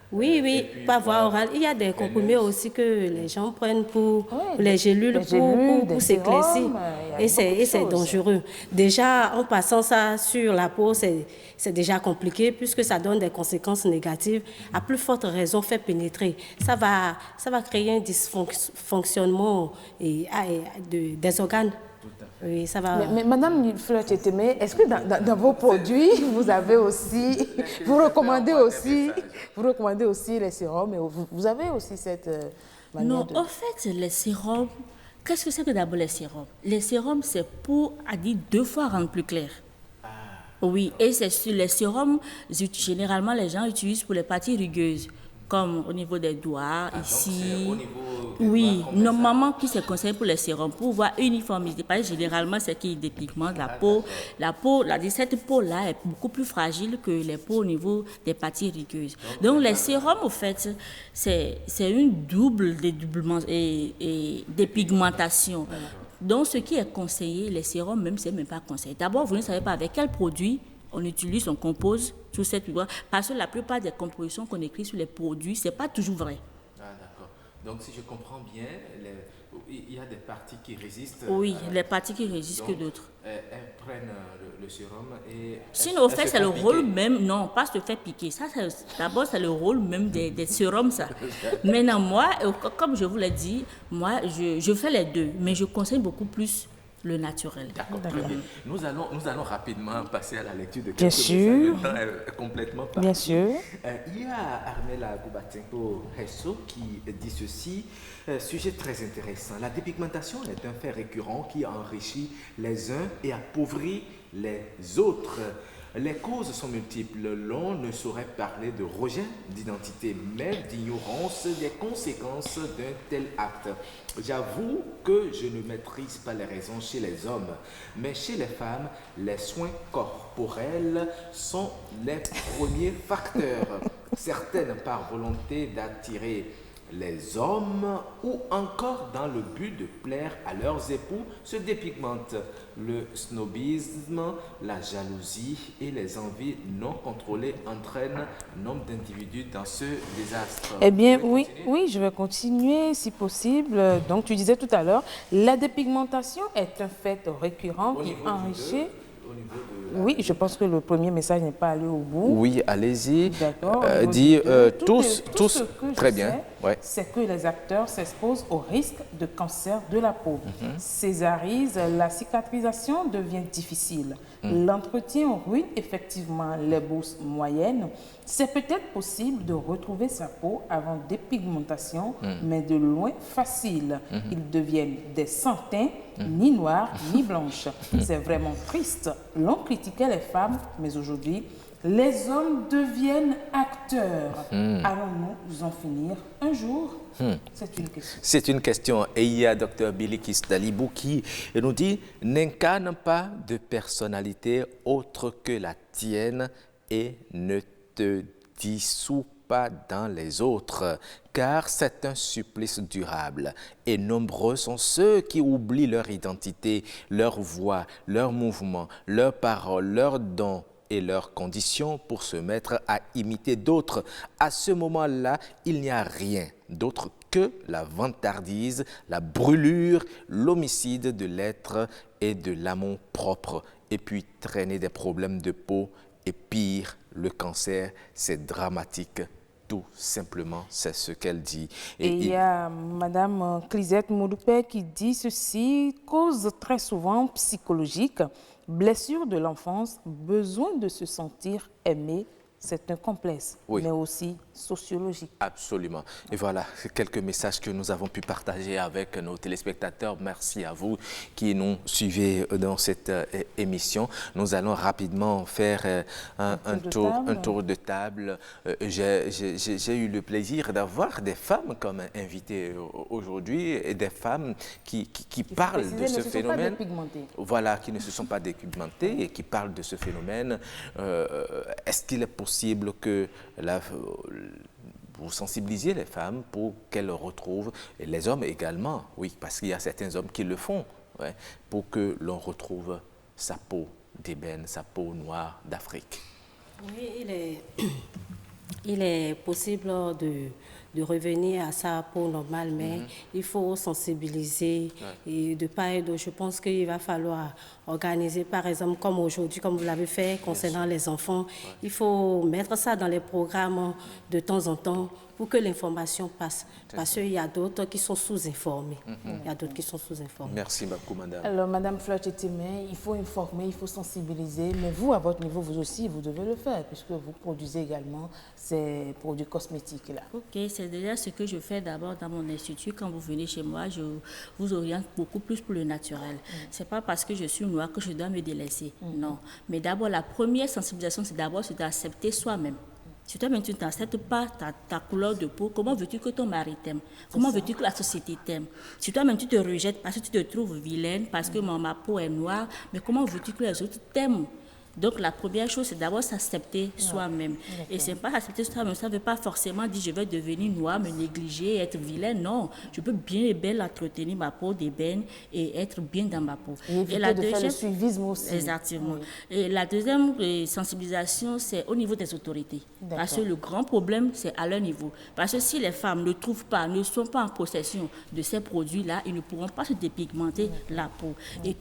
Oui, oui, par voie orale. Il y a des comprimés aussi que les gens prennent pour les gélules pour s'éclaircir. Et c'est dangereux. Déjà, en passant ça sur la peau, c'est déjà compliqué puisque ça donne des conséquences négatives. À plus forte raison, fait pénétrer. Ça va créer un dysfonctionnement des organes. Oui, ça va. Mais Madame Fleur-Tchétémé, est-ce que dans vos produits, vous avez aussi, vous recommandez aussi les sérums et vous avez aussi cette manière Non, en fait, les sérums, qu'est-ce que c'est que d'abord les sérums? Les sérums, c'est pour, à dire, 2 fois rendre plus clair. Oui, et c'est sur les sérums, généralement, les gens utilisent pour les parties rugueuses, comme au niveau des doigts, ici. Oui, normalement, qui se conseille pour les sérums, pour voir uniformité. Parce que généralement, c'est qui dépigmente la peau. Cette peau-là est beaucoup plus fragile que les peaux au niveau des parties rugueuses. Donc, les sérums, au fait, c'est une double dépigmentation. Donc, ce qui est conseillé, les sérums, même, c'est même pas conseillé. D'abord, vous ne savez pas avec quel produit on utilise, on compose tout cette figure. Parce que la plupart des compositions qu'on écrit sur les produits, ce n'est pas toujours vrai. Ah, d'accord. Donc, si je comprends bien, il y a des parties qui résistent. Oui, les parties qui résistent que d'autres. Elles prennent le sérum et... Sinon, au fait, c'est le rôle même... Non, pas se faire piquer. Ça, d'abord, c'est le rôle même des sérums, ça. Maintenant, moi, comme je vous l'ai dit, moi, je fais les deux. Mais je conseille beaucoup plus le naturel. D'accord, très bien. Nous allons rapidement passer à la lecture de quelques Bien sûr. messages. Le temps est complètement parti. Bien sûr. Il y a Armela Goubatenko Hesso qui dit ceci, sujet très intéressant. La dépigmentation est un fait récurrent qui enrichit les uns et appauvrit les autres. Les causes sont multiples. L'on ne saurait parler de rejet d'identité, mais d'ignorance des conséquences d'un tel acte. J'avoue que je ne maîtrise pas les raisons chez les hommes, mais chez les femmes, les soins corporels sont les premiers facteurs. Certaines par volonté d'attirer les hommes ou encore dans le but de plaire à leurs époux se dépigmentent. Le snobisme, la jalousie et les envies non contrôlées entraînent nombre d'individus dans ce désastre. Eh bien, oui, je vais continuer si possible. Donc, tu disais tout à l'heure, la dépigmentation est un fait récurrent qui enrichit... Oui, je pense que le premier message n'est pas allé au bout. Oui, allez-y. D'accord. Tous, très bien. C'est que les acteurs s'exposent au risque de cancer de la peau. Césarise, la cicatrisation devient difficile. L'entretien ruine effectivement les bosses moyennes. C'est peut-être possible de retrouver sa peau avant dépigmentation, mais de loin facile. Ils deviennent des sans-teints, ni noirs, ni blanches. C'est vraiment triste. L'on critiquait les femmes, mais aujourd'hui, les hommes deviennent acteurs. Allons-nous en finir un jour? C'est une question. C'est une question. Et il y a Dr Bilikis Dalibou qui nous dit « N'incarne pas de personnalité autre que la tienne et ne te dissous pas dans les autres, car c'est un supplice durable. Et nombreux sont ceux qui oublient leur identité, leur voix, leurs mouvements, leurs paroles, leurs dons et leurs conditions pour se mettre à imiter d'autres. À ce moment-là, il n'y a rien d'autre que la vantardise, la brûlure, l'homicide de l'être et de l'amour propre. Et puis traîner des problèmes de peau et pire, le cancer, c'est dramatique. Tout simplement, c'est ce qu'elle dit. Et il y a Madame Clisette Moudoupé qui dit ceci, cause très souvent psychologique, blessure de l'enfance, besoin de se sentir aimé. C'est un complexe, mais aussi sociologique. Absolument. Et voilà, quelques messages que nous avons pu partager avec nos téléspectateurs. Merci à vous qui nous suivez dans cette émission. Nous allons rapidement faire un tour de table. J'ai eu le plaisir d'avoir des femmes comme invitées aujourd'hui et des femmes qui parlent de ce phénomène. Voilà, qui ne se sont pas dépigmentées et qui parlent de ce phénomène. Est-ce qu'il est possible que vous sensibilisiez les femmes pour qu'elles retrouvent, et les hommes également, oui, parce qu'il y a certains hommes qui le font, pour que l'on retrouve sa peau d'ébène, sa peau noire d'Afrique. Oui, Il est possible de revenir à sa peau normale, mais il faut sensibiliser et de part et d'autre. Je pense qu'il va falloir organiser, par exemple, comme aujourd'hui, comme vous l'avez fait concernant les enfants, il faut mettre ça dans les programmes de temps en temps pour que l'information passe. Parce qu'il y a d'autres qui sont sous-informés. Il y a d'autres qui sont sous-informés. Merci beaucoup, madame. Alors, madame Fleur-Tétimé, il faut informer, il faut sensibiliser, mais vous, à votre niveau, vous aussi, vous devez le faire, puisque vous produisez également ces produits cosmétiques-là. Ok, c'est déjà ce que je fais d'abord dans mon institut. Quand vous venez chez moi, je vous oriente beaucoup plus pour le naturel. C'est pas parce que je suis noire que je dois me délaisser. Non. Mais d'abord, la première sensibilisation, c'est d'abord d'accepter soi-même. Si toi-même tu n'acceptes pas ta couleur de peau, comment veux-tu que ton mari t'aime? Comment veux-tu que la société t'aime? Si toi-même tu te rejettes parce que tu te trouves vilaine, parce que ma peau est noire, mais comment veux-tu que les autres t'aiment? Donc la première chose, c'est d'abord s'accepter soi-même. Et c'est pas s'accepter soi-même, ça ne veut pas forcément dire je vais devenir noire, me négliger, être vilaine. Non, je peux bien et bien entretenir ma peau d'ébène et être bien dans ma peau. Et la deuxième, faire le suivisme aussi. Exactement. Et la deuxième sensibilisation, c'est au niveau des autorités. Parce que le grand problème, c'est à leur niveau. Parce que si les femmes ne trouvent pas, ne sont pas en possession de ces produits-là, ils ne pourront pas se dépigmenter la peau. Et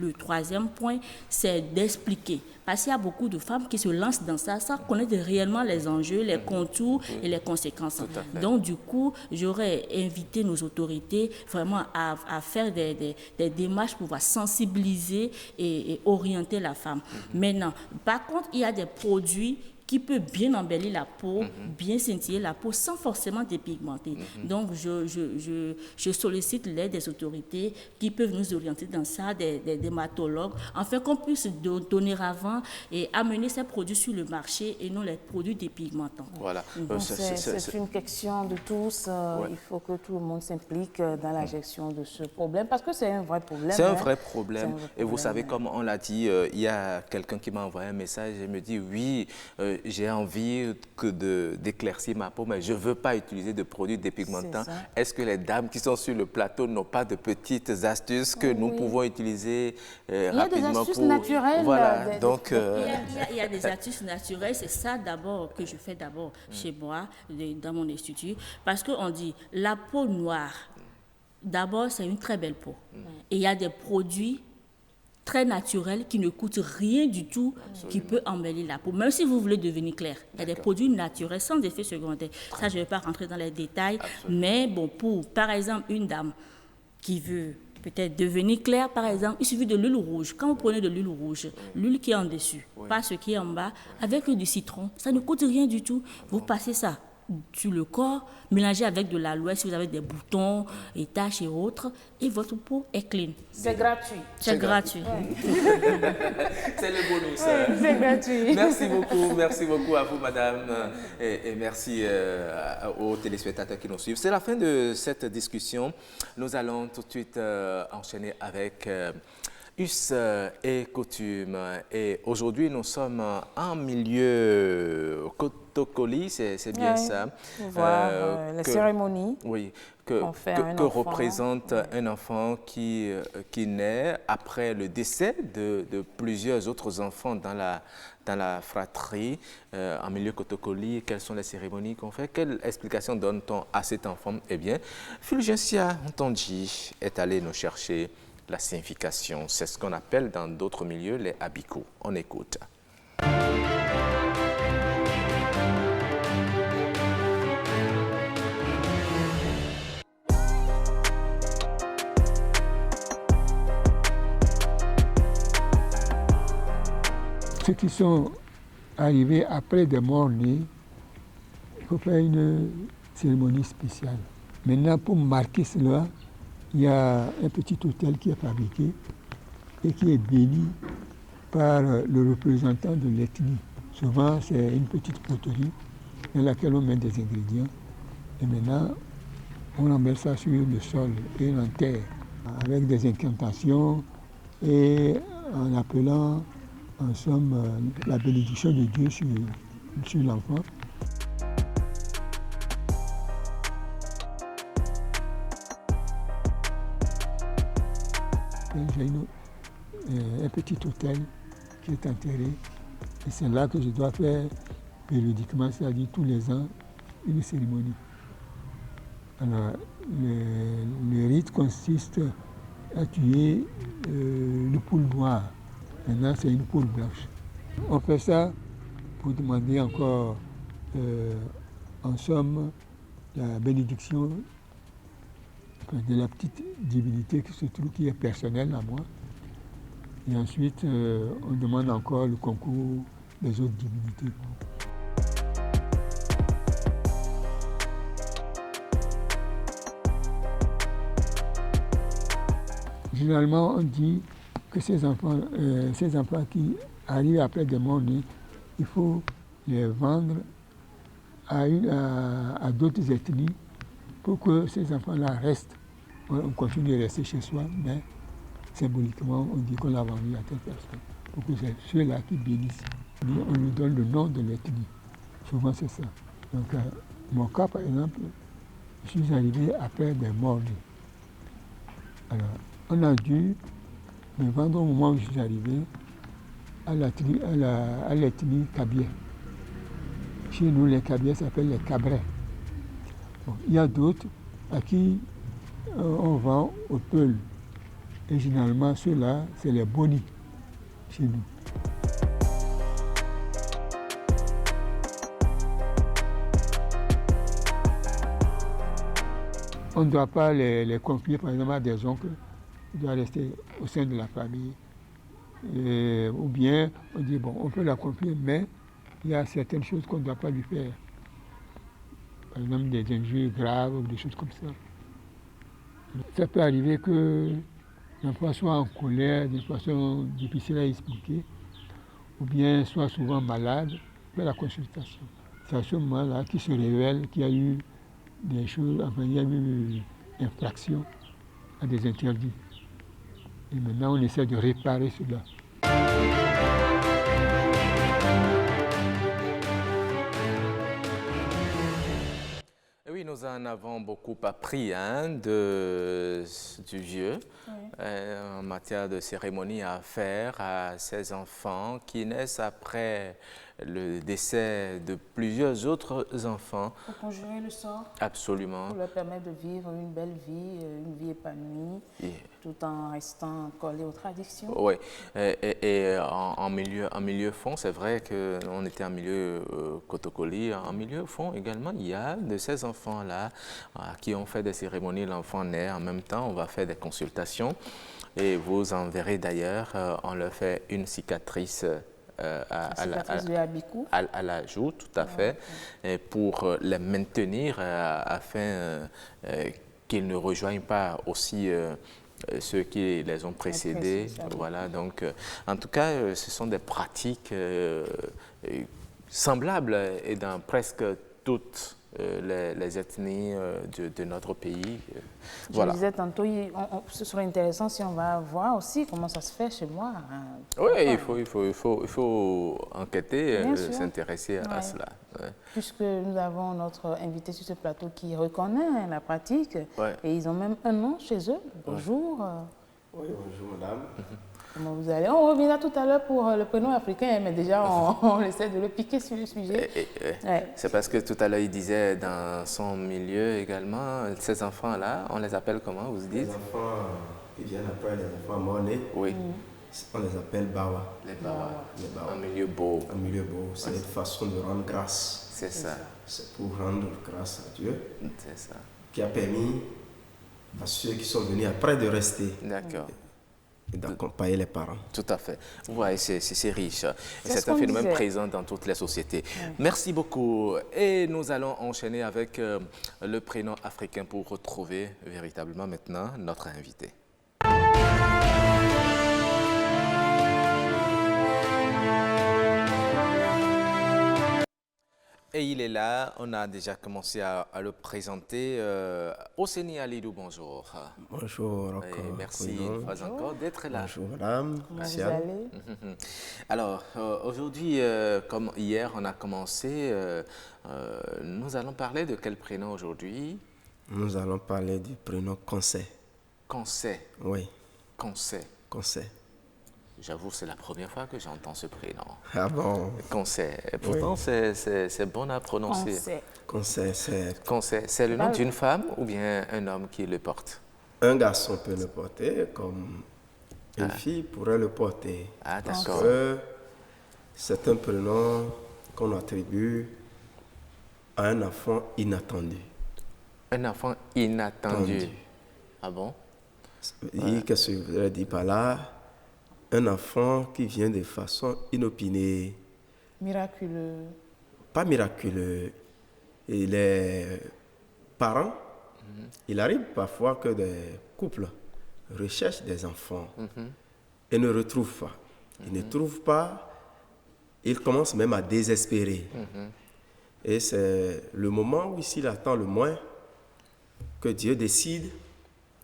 le troisième point, c'est d'expliquer. Parce qu'il y a beaucoup de femmes qui se lancent dans ça sans connaître réellement les enjeux, les contours et les conséquences. Donc, du coup, j'aurais invité nos autorités vraiment à faire des démarches pour pouvoir sensibiliser et orienter la femme. Maintenant, par contre, il y a des produits qui peut bien embellir la peau, bien scintiller la peau sans forcément dépigmenter. Donc, je sollicite l'aide des autorités qui peuvent nous orienter dans ça, des dermatologues, afin qu'on puisse donner avant et amener ces produits sur le marché et non les produits dépigmentants. Voilà. C'est une question de tous. Il faut que tout le monde s'implique dans la gestion de ce problème parce que c'est un vrai problème. C'est un vrai problème. Et vous savez, comme on l'a dit, il y a quelqu'un qui m'a envoyé un message et me dit, oui, j'ai envie d'éclaircir ma peau, mais je ne veux pas utiliser de produits dépigmentants. Est-ce que les dames qui sont sur le plateau n'ont pas de petites astuces que nous pouvons utiliser rapidement? Il y a des astuces naturelles. Voilà, donc... Il y a des astuces naturelles, c'est ça d'abord que je fais d'abord chez moi, dans mon institut, parce qu'on dit la peau noire, d'abord c'est une très belle peau. Et il y a des produits très naturel, qui ne coûte rien du tout, qui peut embellir la peau. Même si vous voulez devenir clair, il y a des produits naturels sans effet secondaire. Ça, je ne vais pas rentrer dans les détails, mais bon, pour, par exemple, une dame qui veut peut-être devenir claire, par exemple, il suffit de l'huile rouge. Quand vous prenez de l'huile rouge, l'huile qui est en dessus, pas ce qui est en bas, avec du citron, ça ne coûte rien du tout. Vous passez ça sur le corps, mélangez avec de l'aloe si vous avez des boutons, et taches et autres, et votre peau est clean. C'est gratuit. C'est gratuit. C'est le bonus. C'est gratuit. Merci beaucoup à vous, madame, et merci aux téléspectateurs qui nous suivent. C'est la fin de cette discussion. Nous allons tout de suite enchaîner avec Us et coutumes. Et aujourd'hui, nous sommes en milieu Kotokoli, c'est bien ça. La cérémonie. Oui, que représente un enfant qui naît après le décès de plusieurs autres enfants dans la fratrie. En milieu Kotokoli, quelles sont les cérémonies qu'on fait? Quelle explication donne-t-on à cet enfant? Eh bien, Fulgencia Ntonji est allé nous chercher la signification. C'est ce qu'on appelle dans d'autres milieux les habikou. On écoute. Ceux qui sont arrivés après des morts-nés, il faut faire une cérémonie spéciale. Maintenant, pour marquer cela, il y a un petit hôtel qui est fabriqué et qui est béni par le représentant de l'ethnie. Souvent, c'est une petite poterie dans laquelle on met des ingrédients. Et maintenant, on en met ça sur le sol et on enterre avec des incantations et en appelant, en somme, la bénédiction de Dieu sur l'enfant. J'ai un petit hôtel qui est enterré et c'est là que je dois faire périodiquement, c'est-à-dire tous les ans, une cérémonie. Alors, le rite consiste à tuer une poule noire. Maintenant, c'est une poule blanche. On fait ça pour demander encore, en somme, la bénédiction de la petite divinité qui se trouve, qui est personnelle à moi. Et ensuite, on demande encore le concours des autres divinités. Généralement, on dit que ces enfants qui arrivent après des morts nés, il faut les vendre à d'autres ethnies pour que ces enfants-là restent. On continue de rester chez soi, mais symboliquement, on dit qu'on l'a vendu à telle personne. Pour que c'est ceux-là qui bénissent. On lui donne le nom de l'ethnie. Souvent, c'est ça. Donc, mon cas, par exemple, je suis arrivé après des morts nés. Alors, on a dû me vendre au moment où je suis arrivé à l'ethnie Kabyè. Chez nous, les Kabyè s'appellent les Cabrais. Bon, il y a d'autres à qui on vend au Peul. Et généralement, ceux-là, c'est les Boni chez nous. On ne doit pas les confier, par exemple, à des oncles. Il doit rester au sein de la famille. Ou bien, on dit, bon, on peut la confier, mais il y a certaines choses qu'on ne doit pas lui faire. Par exemple, des injures graves ou des choses comme ça. Ça peut arriver que l'enfant soit en colère d'une façon difficile à expliquer, ou bien soit souvent malade, fait la consultation. C'est à ce moment-là qu'il se révèle qu'il y a eu des choses, enfin, il y a eu infraction à des interdits. Et maintenant, on essaie de réparer cela. Oui, nous en avons beaucoup appris du vieux en matière de cérémonie à faire à ces enfants qui naissent après le décès de plusieurs autres enfants. Pour conjurer le sort. Absolument. Pour leur permettre de vivre une belle vie, une vie épanouie, tout en restant collé aux traditions. Oui, et en milieu fond, c'est vrai qu'on était en milieu Kotokoli. En milieu fond également, il y a de ces enfants-là qui ont fait des cérémonies, l'enfant naît, en même temps on va faire des consultations et vous en verrez d'ailleurs, on leur fait une cicatrice à la joue, tout à fait, et pour les maintenir afin qu'ils ne rejoignent pas aussi ceux qui les ont précédés. Voilà, donc en tout cas, ce sont des pratiques semblables et dans presque toutes les ethnies de notre pays. Je disais tantôt, ce serait intéressant si on va voir aussi comment ça se fait chez moi. Oui, il faut enquêter, s'intéresser à cela. Ouais. Puisque nous avons notre invité sur ce plateau qui reconnaît la pratique et ils ont même un nom chez eux. Bonjour. Oui, bonjour madame. Comment vous allez? On reviendra tout à l'heure pour le prénom africain, mais déjà on essaie de le piquer sur le sujet. C'est parce que tout à l'heure il disait dans son milieu également, ces enfants-là, on les appelle comment, vous dites? Les enfants qui viennent après, les enfants morts-nés, on les appelle Bawa. Les Bawa. Un milieu beau. Un milieu beau, c'est une façon de rendre grâce. C'est ça. C'est pour rendre grâce à Dieu. C'est ça. Qui a permis à ceux qui sont venus après de rester. D'accord. Et d'accompagner les parents. Tout à fait. Oui, c'est riche. C'est un phénomène présent dans toutes les sociétés. Merci beaucoup. Et nous allons enchaîner avec le prénom africain pour retrouver véritablement maintenant notre invité. Et il est là, on a déjà commencé à le présenter. Oseni Alidou, bonjour. Bonjour. Merci une fois encore d'être là. Bonjour madame. Comment vous allez? Alors, aujourd'hui, comme hier, on a commencé, nous allons parler de quel prénom aujourd'hui? Nous allons parler du prénom Conseil. Conseil? Oui. Conseil. Conseil. J'avoue, c'est la première fois que j'entends ce prénom. Ah bon? Concert. Pourtant, c'est bon à prononcer. Concert, c'est le nom d'une femme ou bien un homme qui le porte? Un garçon peut le porter, comme une fille pourrait le porter. Ah, parce d'accord. que c'est un prénom qu'on attribue à un enfant inattendu. Un enfant inattendu. Ah bon? Et qu'est-ce que je voudrais dire par là? Un enfant qui vient de façon inopinée. Miraculeux. Pas miraculeux. Et les parents, il arrive parfois que des couples recherchent des enfants et ne retrouvent pas. Ils ne trouvent pas, ils commencent même à désespérer. Et c'est le moment où il attend le moins que Dieu décide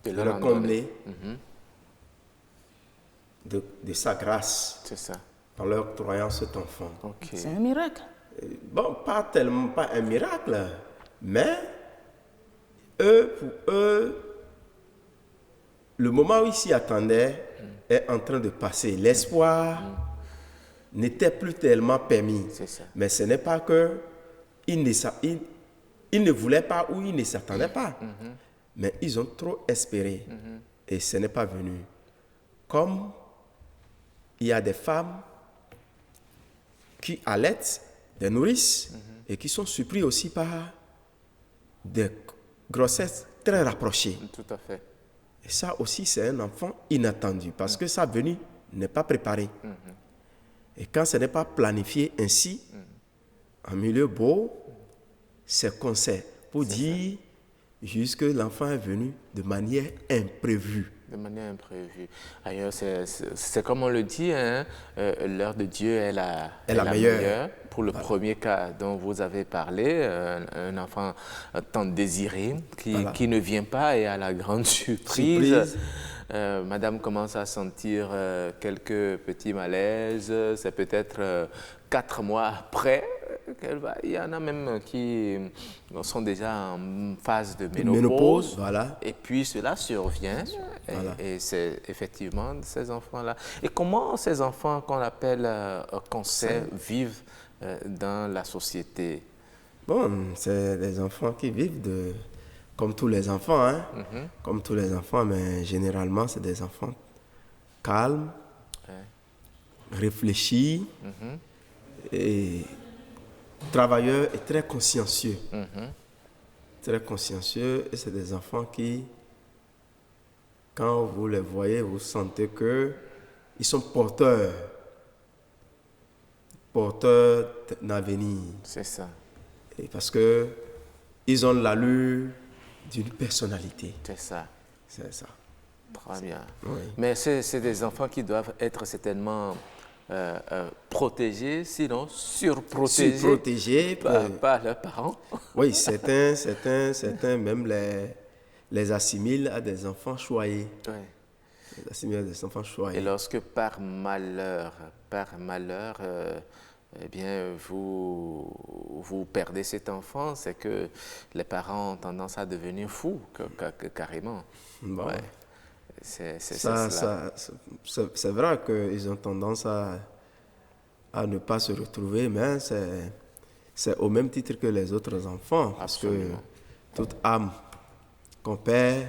de le combler de sa grâce. C'est ça. En leur octroyant cet enfant. C'est un miracle. Bon, pas tellement, pas un miracle, mais eux, pour eux, le moment où ils s'y attendaient est en train de passer. L'espoir n'était plus tellement permis. Mais ce n'est pas que ils ne voulaient pas ou ils ne s'attendaient pas. Mais ils ont trop espéré et ce n'est pas venu. Comme il y a des femmes qui allaitent, des nourrices, et qui sont surpris aussi par des grossesses très rapprochées. Tout à fait. Et ça aussi, c'est un enfant inattendu, parce que sa venue n'est pas préparée. Et quand ce n'est pas planifié ainsi, en milieu beau, c'est concert pour dire juste que l'enfant est venu de manière imprévue. De manière imprévue. Ailleurs, c'est comme on le dit, hein, l'heure de Dieu est la meilleure. Pour le premier cas dont vous avez parlé, un enfant tant désiré qui ne vient pas et à la grande surprise. Madame commence à sentir quelques petits malaises. C'est peut-être 4 mois après qu'elle va. Il y en a même qui sont déjà en phase de ménopause. Voilà. Et puis cela survient. Et c'est effectivement ces enfants-là. Et comment ces enfants qu'on appelle cancers vivent dans la société? Bon, c'est des enfants qui vivent comme tous les enfants, hein? Comme tous les enfants, mais généralement, c'est des enfants calmes, réfléchis, et travailleurs et très consciencieux. Très consciencieux, et c'est des enfants qui, quand vous les voyez, vous sentez qu'ils sont porteurs d'avenir. C'est ça. Et parce qu'ils ont l'allure d'une personnalité. C'est ça. C'est ça. Très bien. Oui. Mais c'est des enfants qui doivent être certainement protégés, sinon surprotégés. Surprotégés par leurs parents. Oui, certains même les assimilent à des enfants choyés. Oui. Les assimilent à des enfants choyés. Et lorsque par malheur, eh bien, vous perdez cet enfant, c'est que les parents ont tendance à devenir fous, carrément. Bon. Ouais. C'est vrai qu'ils ont tendance à ne pas se retrouver, mais c'est au même titre que les autres enfants. Parce que toute âme qu'on perd,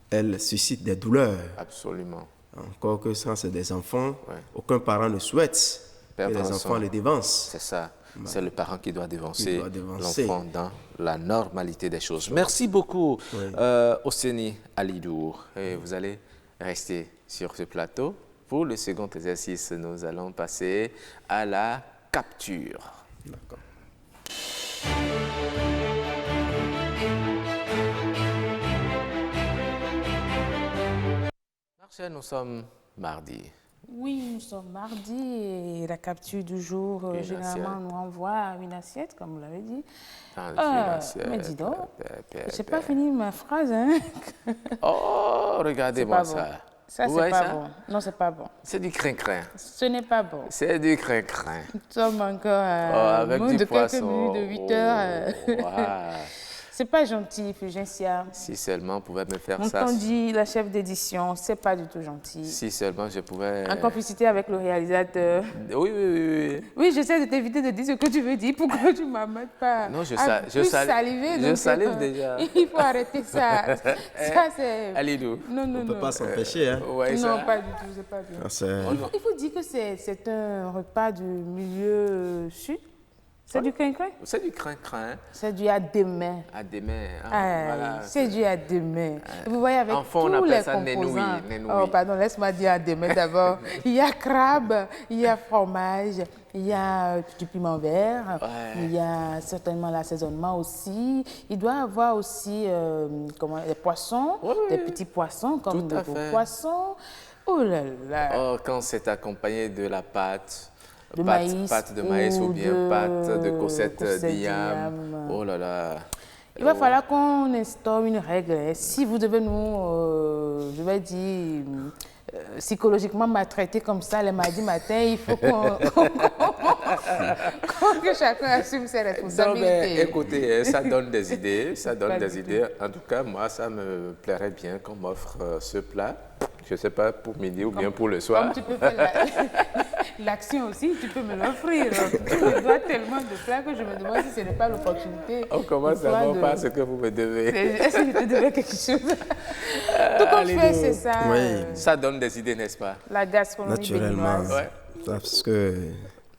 elle suscite des douleurs. Absolument. Encore que ça, c'est des enfants, aucun parent ne souhaite que les enfants les dévancent. C'est ça. C'est le parent qui doit dévancer l'enfant dans la normalité des choses. Merci beaucoup, Oseni Alidour. Et vous allez rester sur ce plateau. Pour le second exercice, nous allons passer à la capture. D'accord. Marcel, nous sommes mardi. Oui, nous sommes mardi et la capture du jour, généralement, nous renvoie à une assiette, comme vous l'avez dit. Mais dis donc, je n'ai pas fini ma phrase. Hein? Oh, regardez-moi ça. Ça, c'est pas bon. Non, c'est pas bon. C'est du crin-crin. Ce n'est pas bon. C'est du crin-crin. Nous sommes encore à avec moins du de poisson. quelques minutes, de 8 heures. C'est pas gentil, Fulgencia. Si seulement on pouvait me faire ça. On dit la chef d'édition, c'est pas du tout gentil. Si seulement je pouvais... En complicité avec le réalisateur. Oui. Oui, j'essaie de t'éviter de dire ce que tu veux dire. Pourquoi tu ne m'amènes pas Non, je salive déjà. Il faut arrêter ça. Ça, c'est... Alidou. Non. On ne peut pas s'empêcher. Hein. Ouais, non, pas du tout, c'est pas bien. Il faut dire que c'est un repas du milieu sud. C'est du crin-crin? C'est du crin-crin. C'est du à demain. À demain. Voilà, c'est du à demain. Vous voyez, avec tous les composants. Oh, pardon, laisse-moi dire à demain d'abord. Il y a crabe, il y a fromage, il y a du piment vert, il y a certainement l'assaisonnement aussi. Il doit y avoir aussi des poissons, des petits poissons comme le gros poisson. Oh là là. Oh, quand c'est accompagné de la pâte. Pâte de maïs ou bien pâte de cossette d'igname. Oh là là. Il va falloir qu'on instaure une règle. Si vous devez nous, je vais dire, psychologiquement maltraiter comme ça le mardi matin, il faut que chacun assume ses responsabilités. Non, mais écoutez, ça donne des idées. Ça donne des idées. En tout cas, moi, ça me plairait bien qu'on m'offre ce plat. Je ne sais pas, pour midi ou bien pour le soir. Comme tu peux faire l'action aussi, tu peux me l'offrir. Je dois tellement de plats que je me demande si ce n'est pas l'opportunité. On commence d'abord par ce que vous me devez. Est-ce que je te devais quelque chose? Tout qu'on fait, c'est ça. Oui. Ça donne des idées, n'est-ce pas? La gastronomie béninoise. Ouais. Parce que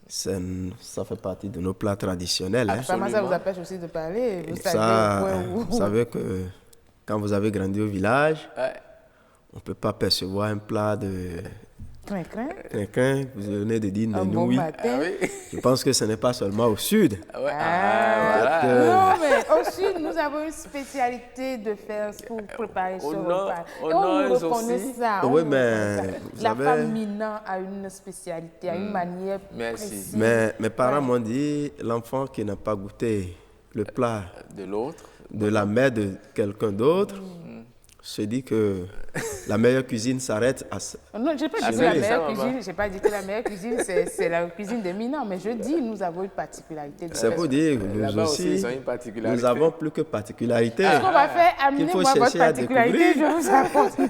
ça fait partie de nos plats traditionnels. Absolument. Ça vous empêche aussi de parler. Vous savez que quand vous avez grandi au village, on ne peut pas percevoir un plat de crin-crin. Vous venez de dire nenouille. Bon matin. Je pense que ce n'est pas seulement au sud. Voilà. Non, mais au sud, nous avons une spécialité de faire pour préparer ce repas. On reconnaît ça. Oui, mais la femme minant a une spécialité, a une manière précise. Mes parents m'ont dit, l'enfant qui n'a pas goûté le plat de la mère de quelqu'un d'autre, se dit que la meilleure cuisine s'arrête à ça. Non, je n'ai pas dit que la meilleure cuisine, j'ai pas dit que la meilleure cuisine, c'est la cuisine des minants, mais je dis nous avons une particularité. C'est pour dire que nous aussi, nous avons plus que particularité. Ce qu'on va faire, amenez-moi votre particularité, je vous apporte.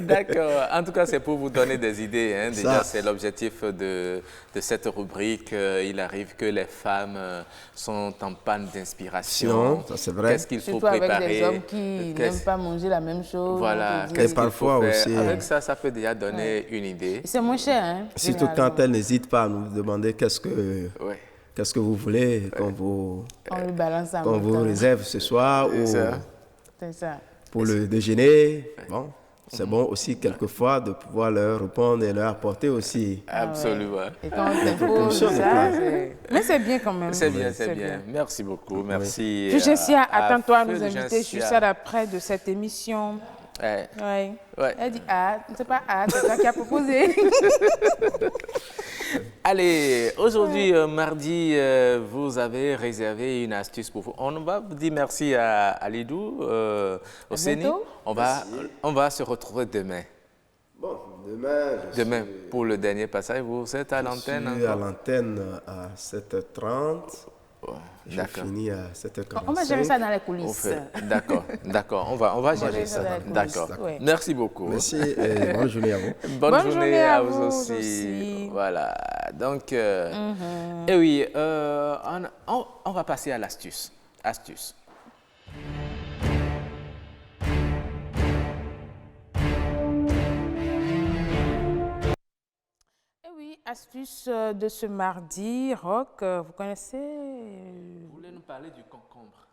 D'accord. En tout cas, c'est pour vous donner des idées. Hein. Déjà, c'est l'objectif de cette rubrique. Il arrive que les femmes sont en panne d'inspiration. Ça c'est vrai. Qu'est-ce qu'il faut préparer? Surtout avec des hommes qui n'aiment pas manger la même chose. Voilà. Et parfois aussi. Avec ça peut déjà donner une idée. C'est moins cher, hein? Surtout quand elles n'hésitent pas à nous demander qu'est-ce que vous voulez qu'on vous réserve ce soir ou pour le déjeuner. Bon. C'est bon aussi quelquefois de pouvoir leur répondre et leur apporter aussi. Absolument. Et quand on t'impose ça, mais c'est bien quand même. C'est bien. Merci beaucoup. Merci. Fulgencia, attends-toi à nous inviter juste après de cette émission. Elle dit c'est pas c'est toi qui as proposé. Allez, aujourd'hui, mardi, vous avez réservé une astuce pour vous. On va vous dire merci à Alidou, au CENI. On va se retrouver demain. Bon, demain pour le dernier passage. Vous êtes à l'antenne? Je suis à l'antenne à 7h30. Je finis à 7h45. On va gérer ça dans les coulisses. D'accord. On va gérer ça. D'accord. Merci beaucoup. Merci et bonne journée à vous. Bonne journée à vous aussi. Voilà. Donc, et oui, on va passer à l'astuce. Astuce. Astuce de ce mardi, Rock, vous connaissez... Vous voulez nous parler du concombre?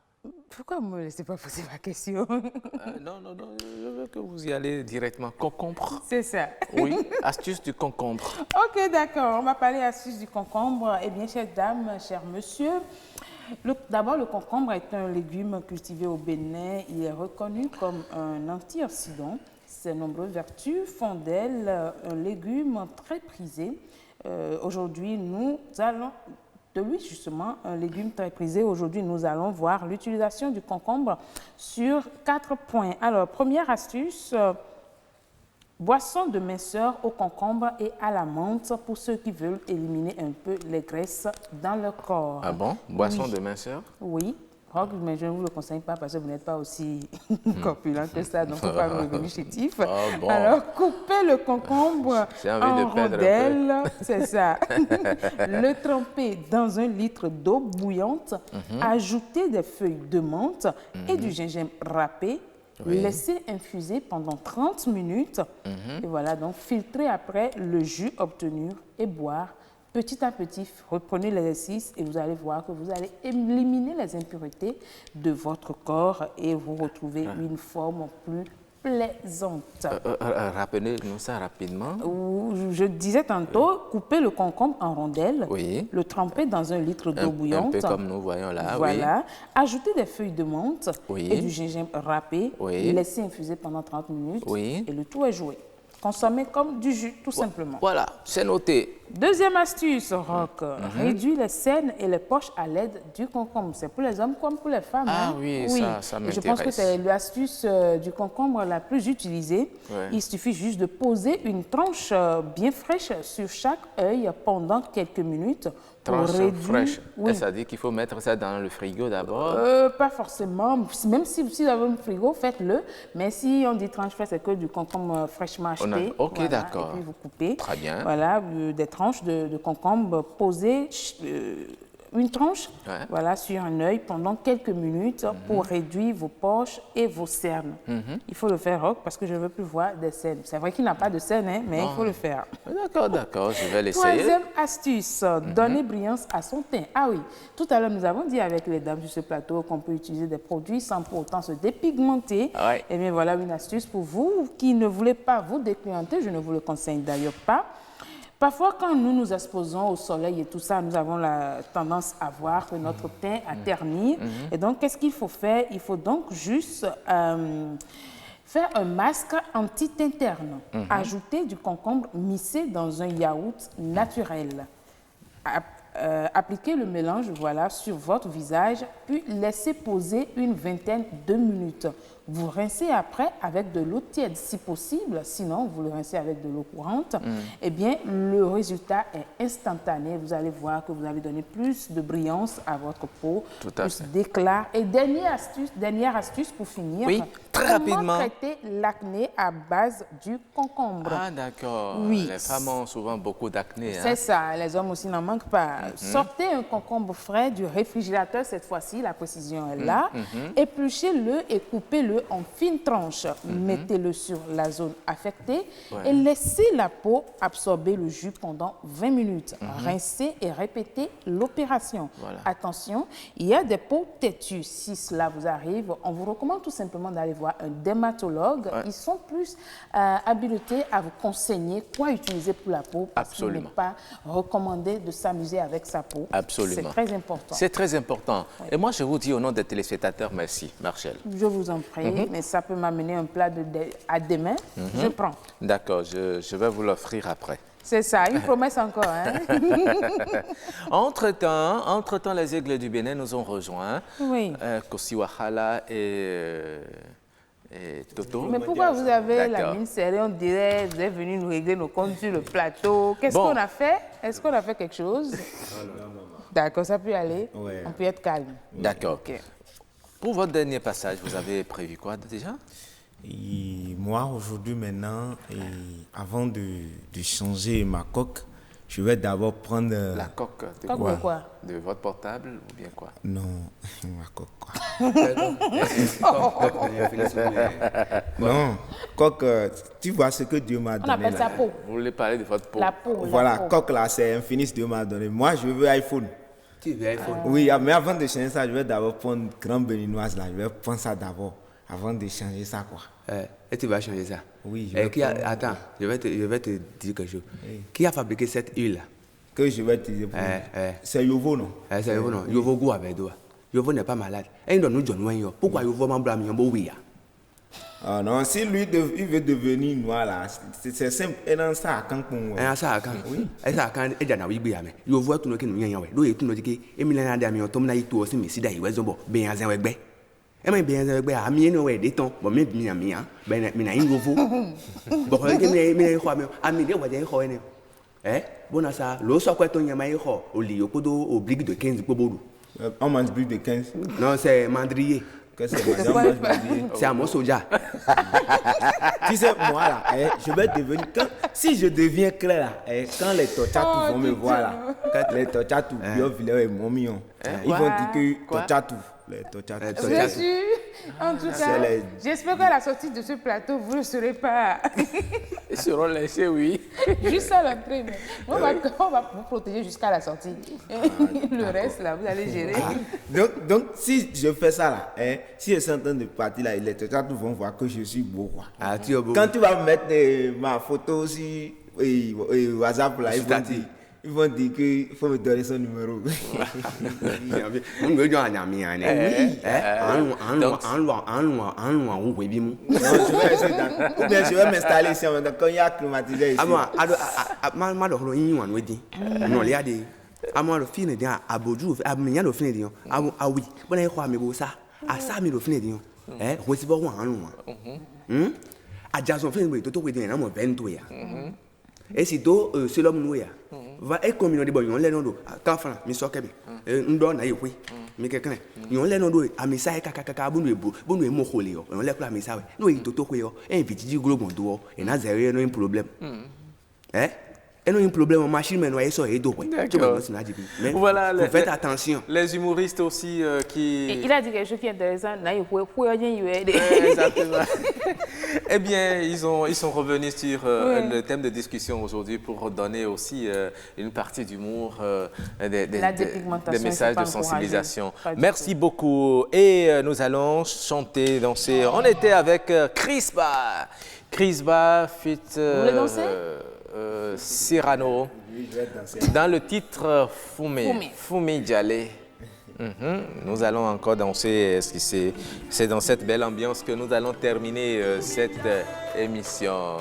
Pourquoi vous ne me laissez pas poser ma question? Non, je veux que vous y allez directement. Concombre? C'est ça. Oui, astuce du concombre. Ok, d'accord. On va parler astuce du concombre. Eh bien, chère dame, cher monsieur, d'abord, le concombre est un légume cultivé au Bénin. Il est reconnu comme un antioxydant. Ses nombreuses vertus font d'elle un légume très prisé. Aujourd'hui, nous allons, de lui justement, un légume très prisé. Aujourd'hui, nous allons voir l'utilisation du concombre sur 4 points. Alors, première astuce, boisson de minceur au concombre et à la menthe pour ceux qui veulent éliminer un peu les graisses dans leur corps. Ah bon? Boisson de minceur? Oui. Rock, mais je ne vous le conseille pas parce que vous n'êtes pas aussi corpulent que ça, donc il ne faut pas me revenir chétif. Bon. Alors, coupez le concombre en rondelles, c'est ça. Le tremper dans 1 litre d'eau bouillante, ajoutez des feuilles de menthe et du gingembre râpé. Laissez infuser pendant 30 minutes. Et voilà, donc filtrez après le jus obtenu et boire. Petit à petit, reprenez l'exercice et vous allez voir que vous allez éliminer les impuretés de votre corps et vous retrouver une forme plus plaisante. Rappelez-nous ça rapidement. Je disais tantôt, coupez le concombre en rondelles, le tremper dans 1 litre d'eau bouillante. Un peu comme nous voyons là. Voilà. Ajoutez des feuilles de menthe et du gingembre râpé. Laissez infuser pendant 30 minutes et le tout est joué. Consommez comme du jus, tout simplement. Voilà, c'est noté. Deuxième astuce, Rock. Réduire les cernes et les poches à l'aide du concombre. C'est pour les hommes comme pour les femmes. Ah oui, ça m'intéresse. Je pense que c'est l'astuce du concombre la plus utilisée. Il suffit juste de poser une tranche bien fraîche sur chaque œil pendant quelques minutes. Tranche fraîche. Ça dit qu'il faut mettre ça dans le frigo d'abord? Pas forcément. Même si vous avez un frigo, faites-le. Mais si on dit tranche fraîche, c'est que du concombre fraîchement acheté. Ok, voilà. d'accord. Et puis vous coupez. Très bien. Voilà, des tranches de concombre posées, une tranche voilà, sur un œil pendant quelques minutes pour réduire vos poches et vos cernes. Il faut le faire, Rock, parce que je ne veux plus voir des cernes. C'est vrai qu'il n'a pas de cernes, hein, mais il faut le faire. D'accord, je vais l'essayer. 3e astuce, donner brillance à son teint. Ah oui, tout à l'heure, nous avons dit avec les dames sur ce plateau qu'on peut utiliser des produits sans pour autant se dépigmenter. Et bien voilà une astuce pour vous qui ne voulez pas vous dépigmenter. Je ne vous le conseille d'ailleurs pas. Parfois, quand nous nous exposons au soleil et tout ça, nous avons la tendance à voir que notre teint a terni. Et donc, qu'est-ce qu'il faut faire? Il faut donc juste faire un masque anti-teint terne. Ajouter du concombre mixé dans un yaourt naturel. Appliquez le mélange sur votre visage, puis laissez poser une vingtaine de minutes. Vous rincez après avec de l'eau tiède si possible, sinon vous le rincez avec de l'eau courante. Eh bien, le résultat est instantané. Vous allez voir que vous allez donner plus de brillance à votre peau, plus d'éclat. Et dernière astuce pour finir. Oui, très rapidement. Comment traiter l'acné à base du concombre? Ah, d'accord. Oui. Les femmes ont souvent beaucoup d'acné. C'est ça, les hommes aussi n'en manquent pas. Sortez un concombre frais du réfrigérateur cette fois-ci, la précision est là. Épluchez-le et coupez-le en fines tranches. Mettez-le sur la zone affectée et laissez la peau absorber le jus pendant 20 minutes. Rincez et répétez l'opération. Attention, il y a des peaux têtues. Si cela vous arrive, on vous recommande tout simplement d'aller voir un dermatologue. Ils sont plus habilités à vous conseiller quoi utiliser pour la peau. Parce qu'il n'est pas recommandé de s'amuser avec sa peau. C'est très important. C'est très important. Et moi, je vous dis au nom des téléspectateurs, merci, Marcel. Je vous en prie. Mais ça peut m'amener un plat à demain. Je prends. D'accord, je vais vous l'offrir après. C'est ça, une promesse encore. Hein? Entre-temps, les Aigles du Bénin nous ont rejoints. Kossi Wahala et Toto. Mais pourquoi vous avez la mine serrée? On dirait que vous êtes venu nous régler nos comptes sur le plateau. Qu'est-ce qu'on a fait? Est-ce qu'on a fait quelque chose? D'accord, ça peut aller. On peut être calme. D'accord. Pour votre dernier passage, vous avez prévu quoi déjà? Moi, aujourd'hui, maintenant, avant de changer ma coque, je vais d'abord prendre... La coque de quoi? De votre portable ou bien quoi? Non, ma coque quoi. Non, coque, tu vois ce que Dieu m'a donné. On appelle ça peau. Vous voulez parler de votre peau? La peau. Voilà, coque là, c'est Infinix Dieu m'a donné. Moi, je veux iPhone. Tu veux iPhone? Oui, mais avant de changer ça, je vais d'abord prendre une grande béninoise là. Je vais prendre ça d'abord, avant de changer ça quoi. Et tu vas changer ça? Oui. Attends, je vais te dire quelque chose. Qui a fabriqué cette huile là? Que je vais utiliser pour c'est Yovo, non? C'est Yovo, non? Yovo go avec toi. Yovo n'est pas malade. Et il donne nous pourquoi Yovo m'a blâmé un beau oui? Ah non, si lui il veut devenir noir là, c'est simple. Et dans ça à quand pour moi? Ça à quand? Oui. Et ça à quand? Et j'en ai oublié mais Yovo tout le monde qui nous y a ouais. Donc tout le monde qui et milena d'ami on tombe na itu aussi mais si d'ailleurs ils ont bien azan wegbe. Et moi bien azan wegbe a mi no ouais des temps bon mais mi hein ben mi na Yovo. Bon que mi quoi mais a mi de wa de quoi ne. Bon ça lo so quoi ton yama ho o li okodo oblique de 15 bobo. On mange plus de 15. Non, c'est mandrier. Qu'est-ce que c'est madame mange mandrier? C'est un mot soja. Tu sais, moi là, je vais devenir. Si je deviens clair là, quand les Tochatou vont me voir là, quand les Tochatou, Bio-Villers et Momion, ils vont dire que Tochatou. Les Tochatou. Bien sûr. En tout cas, j'espère qu'à la sortie de ce plateau, vous ne serez pas. Ils seront laissés, oui. Juste à l'entrée, mais on va vous protéger jusqu'à la sortie. Le reste, là, vous allez gérer. Donc, si je fais ça là, si je suis en train de partir là, les Tochatou vont voir que je suis beau. Quoi. Tu es beau. Quand tu vas mettre ma photo aussi, WhatsApp là, ils vont dire qu'il faut me donner son numéro. Je vais m'installer ici quand il y a climatisé ici. Et si to c'est l'homme noué va et comme on dit bon on les non do quand fana mi so kebe ndo na yekwe mi kekene on les non do amisa e kaka bonu mo khole yo on les kula amisa we no yi to kwe yo e viti di globo do e na zero no problème et non un problème machine mais no eso e do kwe mais voilà, faites attention les humoristes aussi qui il a dit quelque chose qui est intéressant na yekwe exactement. Eh bien, ils sont revenus sur le thème de discussion aujourd'hui pour donner aussi une partie d'humour, des messages de sensibilisation. Merci beaucoup. Et nous allons chanter, danser. On était avec Crispa. Crispa fit Cyrano dans le titre Fumi Djale. Nous allons encore danser. C'est dans cette belle ambiance que nous allons terminer cette émission.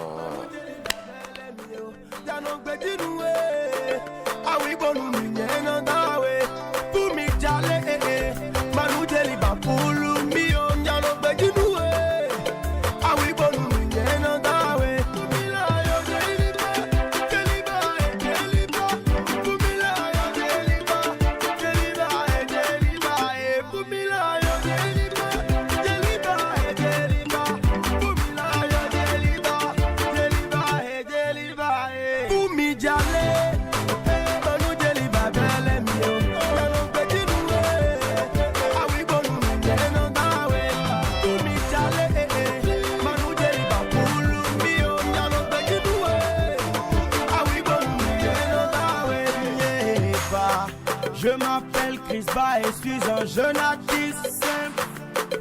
Je m'appelle Crispa et suis un jeune artiste.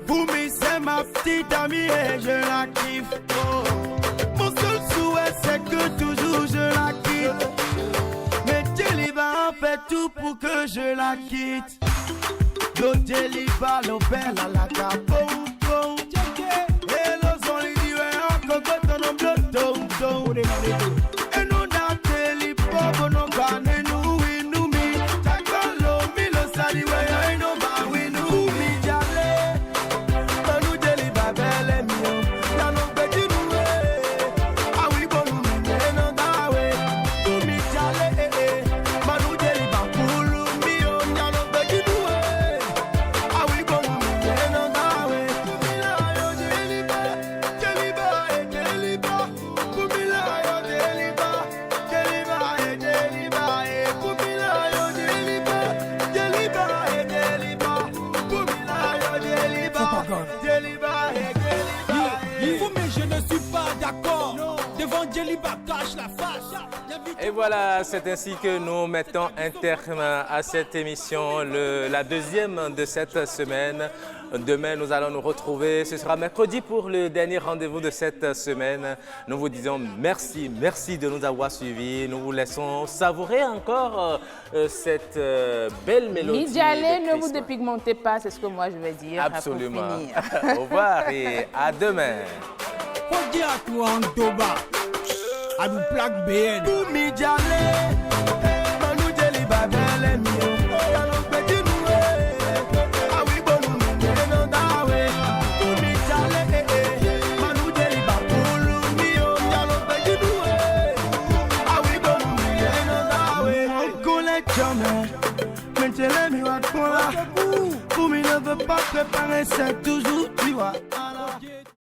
Fumi c'est ma petite amie et je la kiffe. Mon seul souhait c'est que toujours je la quitte. Mais Djeliba fait tout pour que je la quitte. Lo Djeliba lo bella la capo. Et lo soli di we anko goto no bloto. E non da Djeliba bono gane nu. Et voilà, c'est ainsi que nous mettons un terme à cette émission, la deuxième de cette semaine. Demain, nous allons nous retrouver. Ce sera mercredi pour le dernier rendez-vous de cette semaine. Nous vous disons merci, merci de nous avoir suivis. Nous vous laissons savourer encore cette belle mélodie. Idjale, ne vous dépigmentez pas, c'est ce que moi je vais dire. Absolument. Au revoir et à demain. Faut dire à toi en Toba, à nous plaque BN. Fumi Djale, Manu Djeliba belle mio. Jamais, mais tu l'aimes, veut pas préparer, c'est toujours, tu vois.